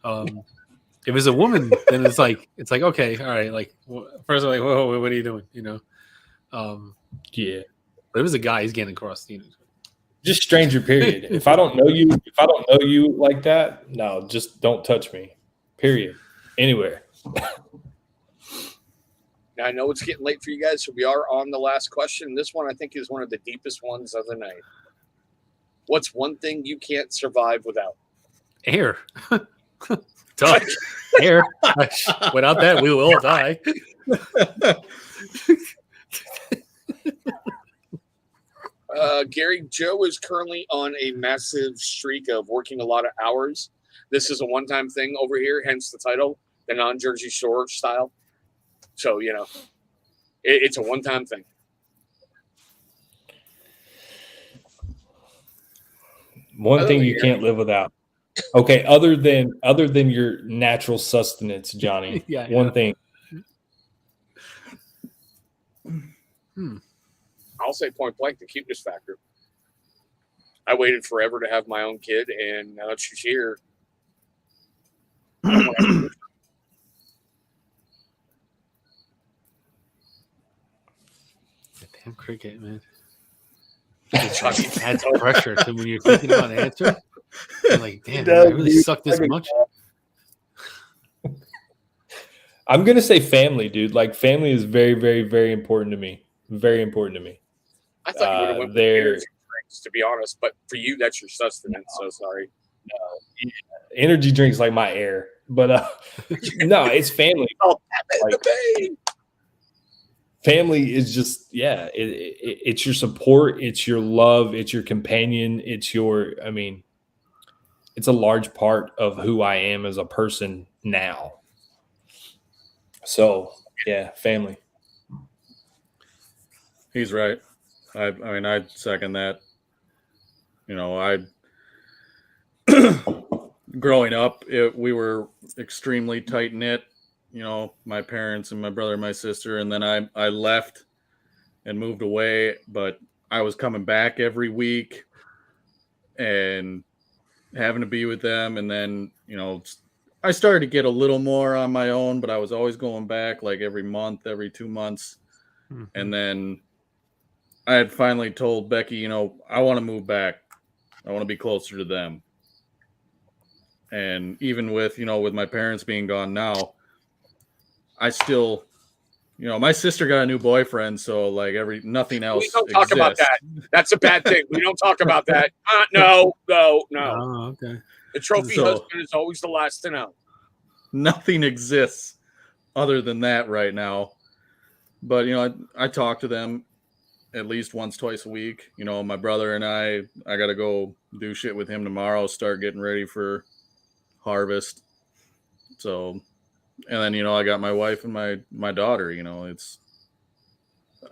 If it's a woman, then it's like okay, all right. Like first, I'm like, whoa, what are you doing? Yeah. But if it's a guy, he's getting across. Just stranger, period. If I don't know you like that, no, just don't touch me. Period. Anywhere. Now, I know it's getting late for you guys, so we are on the last question. This one, I think, is one of the deepest ones of the night. What's one thing you can't survive without? Air, touch, air. Without that, we will all die. Gary Joe is currently on a massive streak of working a lot of hours. This is a one-time thing over here, hence the title, the non-Jersey Shore style. So, it's a one-time thing. One thing you can't live without. Okay, other than your natural sustenance, Johnny. Yeah, One thing. I'll say point blank, the cuteness factor. I waited forever to have my own kid, and now that she's here, I don't want to Damn cricket, man. It adds pressure to when you're thinking about an answer. You're like, damn, It does, I really dude. suck this much. I'm gonna say family, dude. Like family is very, very, very important to me. Very important to me. I thought you would have went with They're- energy drinks, to be honest. But for you, that's your sustenance. So sorry. Energy drinks like my air, but no, it's family. Oh, Like- the pain. Family is just it's your support, it's your love, it's your companion, it's a large part of who I am as a person now. So yeah, family. He's right. I second that. Growing up, we were extremely tight knit. My parents and my brother and my sister, and then I left and moved away, but I was coming back every week and having to be with them. And then, I started to get a little more on my own, but I was always going back like every month, every 2 months. And then I had finally told Becky, I want to move back. I want to be closer to them. And even with my parents being gone now, I still, my sister got a new boyfriend, so like nothing else. We don't talk about that. That's a bad thing. We don't talk about that. No. Oh, okay. The trophy husband is always the last to know. Nothing exists other than that right now. But I talk to them at least once, twice a week. My brother and I got to go do shit with him tomorrow. Start getting ready for harvest. So, and then I got my wife and my daughter.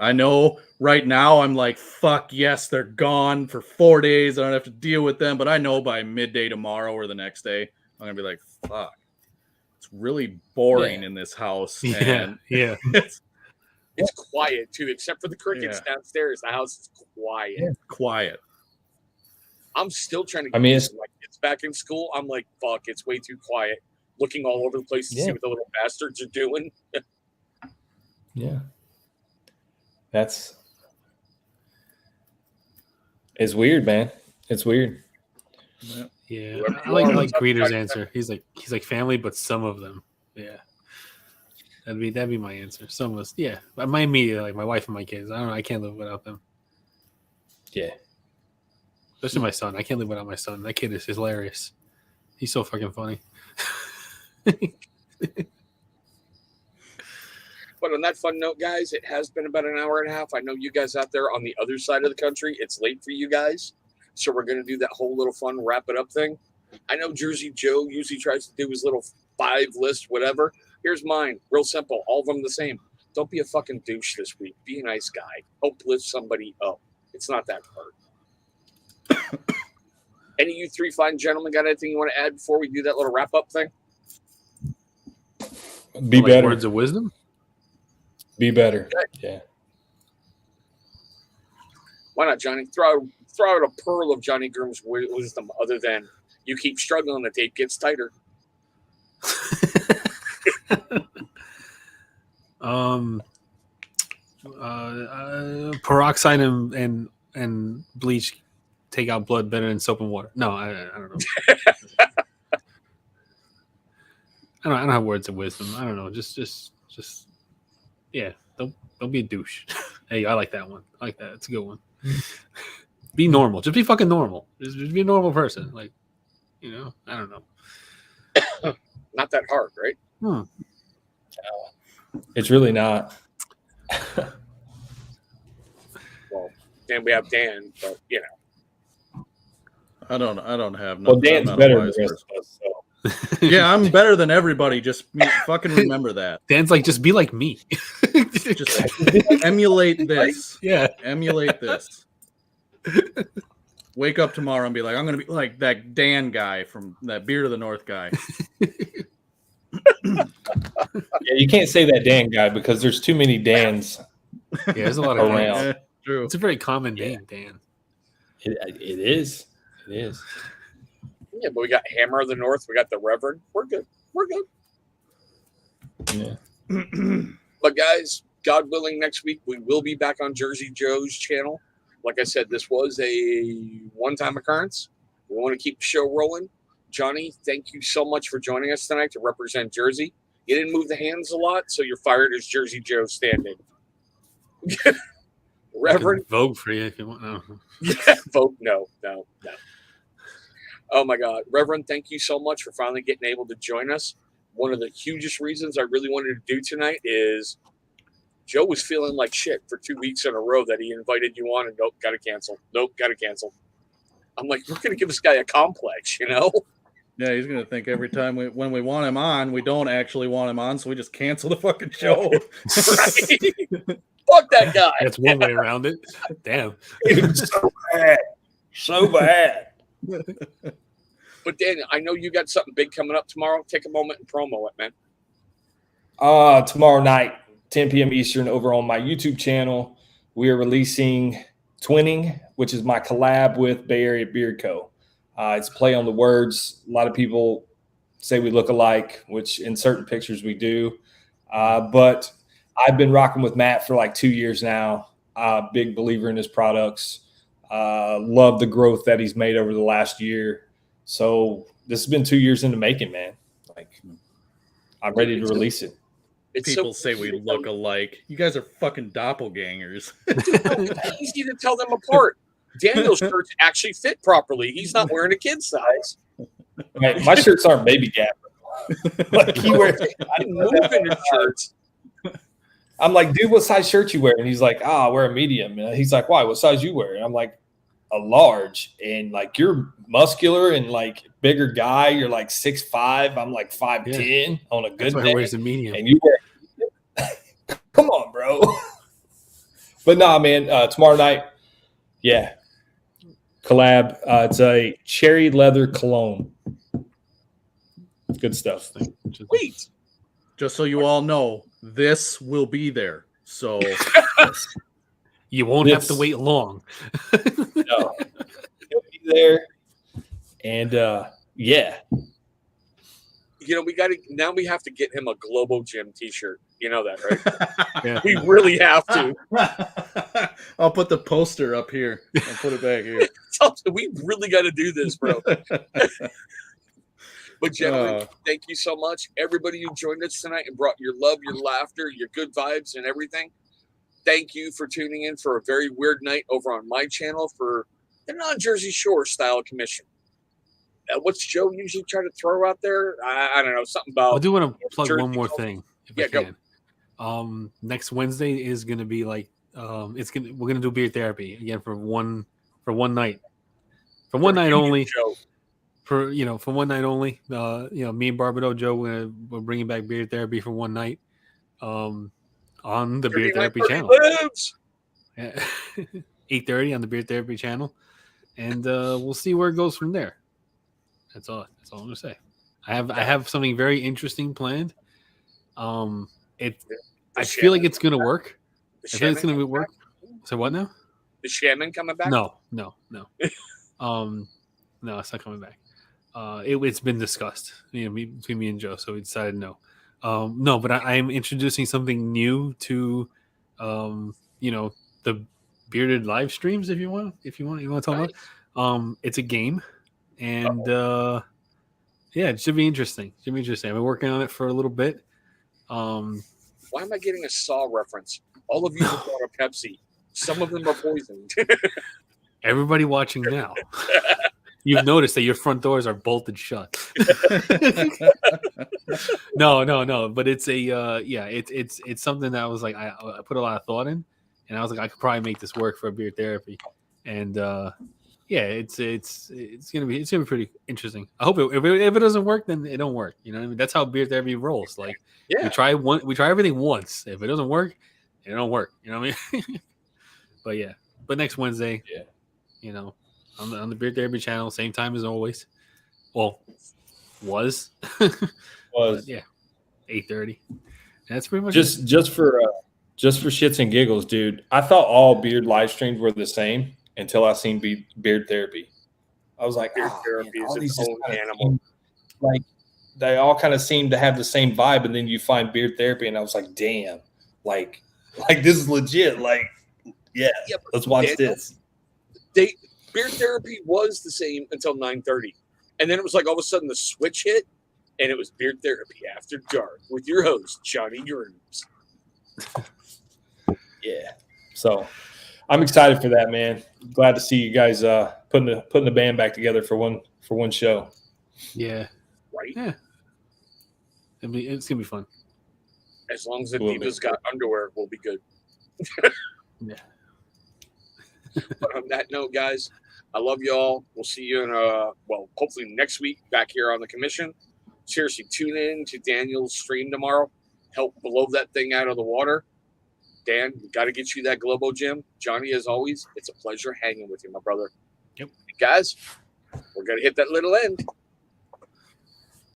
I know right now I'm like, fuck yes, they're gone for 4 days. I don't have to deal with them. But I know by midday tomorrow or the next day, I'm gonna be like, fuck, it's really boring in this house. And Yeah. It's quiet too, except for the crickets downstairs. The house is quiet. Yeah. Quiet. I'm still trying to get my kids back in school. I'm like, fuck, it's way too quiet. Looking all over the place to see what the little bastards are doing. Yeah. It's weird, man. It's weird. Yeah. I like Greeter's answer. He's like family, but some of them. Yeah. That'd be my answer. Some of us, yeah. But my immediate, like my wife and my kids. I don't know. I can't live without them. Yeah. Especially my son. I can't live without my son. That kid is hilarious. He's so fucking funny. But on that fun note, guys, it has been about an hour and a half. I know you guys out there on the other side of the country, it's late for you guys. So we're going to do that whole little fun wrap it up thing. I know Jersey Joe usually tries to do his little 5 list, whatever. Here's mine. Real simple. All of them the same. Don't be a fucking douche this week. Be a nice guy. Help lift somebody up. It's not that hard. Any of you 3 fine gentlemen got anything you want to add before we do that little wrap up thing? Be better. Words of wisdom? Be better. Okay. Yeah. Why not, Johnny? Throw out a pearl of Johnny Groom's wisdom other than you keep struggling, the tape gets tighter. Peroxide and bleach take out blood better than soap and water. No, I don't know. I don't have words of wisdom. I don't know. Just yeah. Don't be a douche. Hey, I like that one. I like that. It's a good one. Be normal. Just be fucking normal. Just be a normal person. Like, I don't know. Not that hard, right? It's really not. Well, and we have Dan, but I don't have nothing. Well, Dan's better than the rest of us. So. Yeah, I'm better than everybody. Just fucking remember that. Dan's like, just be like me. Just emulate this. Yeah. Emulate this. Wake up tomorrow and be like, I'm going to be like that Dan guy from that Beard of the North guy. Yeah, you can't say that Dan guy because there's too many Dans. Yeah, there's a lot of around. Dan. True. It's a very common name, Dan. It is. It is. yeah, but we got Hammer of the North. We got the Reverend. We're good. Yeah. But guys, God willing, next week we will be back on Jersey Joe's channel. Like I said, this was a one-time occurrence. We want to keep the show rolling. Johnny, thank you so much for joining us tonight to represent Jersey. You didn't move the hands a lot, so you're fired as Jersey Joe standing. Reverend, vote for you if you want. No. vote no. Oh my God, Reverend, thank you so much for finally getting able to join us. One of the hugest reasons I really wanted to do tonight is Joe was feeling like shit for 2 weeks in a row that he invited you on and nope, gotta cancel. I'm like, we're gonna give this guy a complex, Yeah, he's gonna think every time when we want him on, we don't actually want him on, so we just cancel the fucking show. Right? Fuck that guy. That's one way around it. Damn. So bad. But Daniel, I know you got something big coming up tomorrow. Take a moment and promo it, man. Tomorrow night, 10 p.m. Eastern, over on my YouTube channel, we are releasing Twinning, which is my collab with Bay Area Beard Co. It's play on the words. A lot of people say we look alike, which in certain pictures we do. But I've been rocking with Matt for like 2 years now. Big believer in his products. Love the growth that he's made over the last year. So this has been 2 years in the making, man. Like, I'm ready to release it. People say we look alike. You guys are fucking doppelgangers. It's easy to tell them apart. Daniel's shirts actually fit properly. He's not wearing a kid size. Right, my shirts aren't baby gap. Like he wears, I move in his shirts. I'm like, dude, what size shirt you wear? And he's like, I wear a medium. And he's like, why? What size you wear? And I'm like, a large. And like, you're muscular and like bigger guy. You're like 6'5". I'm like 5'10" on a good That's why day. he wears a medium. And you wear, come on, bro. But nah, man, tomorrow night, yeah, collab. It's a cherry leather cologne. Good stuff. Wait. Just so you all know, this will be there. So You won't have to wait long. No, he'll be there. And yeah. You know, we have to get him a Globo Gym t-shirt. You know that, right? Yeah. We really have to. I'll put the poster up here. I'll put it back here. We really got to do this, bro. But gentlemen, thank you so much. Everybody who joined us tonight and brought your love, your laughter, your good vibes, and everything. Thank you for tuning in for a very weird night over on my channel for the non-Jersey Shore style commission. What's Joe usually try to throw out there? I don't know, something about. I do want to plug Jersey one more Shore. thing, if Yeah, I can. Next Wednesday is going to be like we're going to do beer therapy again for one night, for one night only. Joe. For one night only. Me and Barbado Joe we're bringing back beer therapy for one night, on the Beer Therapy channel. Yeah. 8:30 on the Beer Therapy channel, and we'll see where it goes from there. That's all I'm gonna say. I have something very interesting planned. I feel like it's gonna work. I feel like it's gonna work. So what now? The Shaman coming back? No. No, it's not coming back. It's been discussed, between me and Joe, so we decided no. No, but I am introducing something new to, the bearded live streams. If you want to talk about. It's a game, and it should be interesting. I've been working on it for a little bit. Why am I getting a Saw reference? All of you have bought a Pepsi. Some of them are poisoned. Everybody watching now. You've noticed that your front doors are bolted shut. No. But it's it's something that I was like, I put a lot of thought in, and I was like, I could probably make this work for beer therapy, and it's gonna be pretty interesting. I hope if it doesn't work, then it don't work. You know what I mean? That's how beer therapy rolls. Like, we try everything once. If it doesn't work, it don't work. You know what I mean? But next Wednesday, on the Beer Therapy channel, same time as always. Well, was 8:30. That's pretty much just for shits and giggles, dude. I thought all beard live streams were the same until I seen Beard Therapy. I was like, Beard Therapy is its own animal. Like, they all kind of seem to have the same vibe, and then you find Beard Therapy, and I was like, damn, like this is legit. Like, let's watch this. Beer Therapy was the same until 9:30, and then it was like all of a sudden the switch hit, and it was Beer Therapy After Dark with your host Johnny Grooms. Yeah, so I'm excited for that, man. Glad to see you guys putting the band back together for one show. Yeah, right. Yeah, it's gonna be fun. As long as the Divas got underwear, we'll be good. Yeah. But on that note, guys, I love you all. We'll see you in hopefully next week back here on the commission. Seriously, tune in to Daniel's stream tomorrow. Help blow that thing out of the water. Dan, we got to get you that Globo Gym. Johnny, as always, it's a pleasure hanging with you, my brother. Yep. Guys, we're going to hit that little end.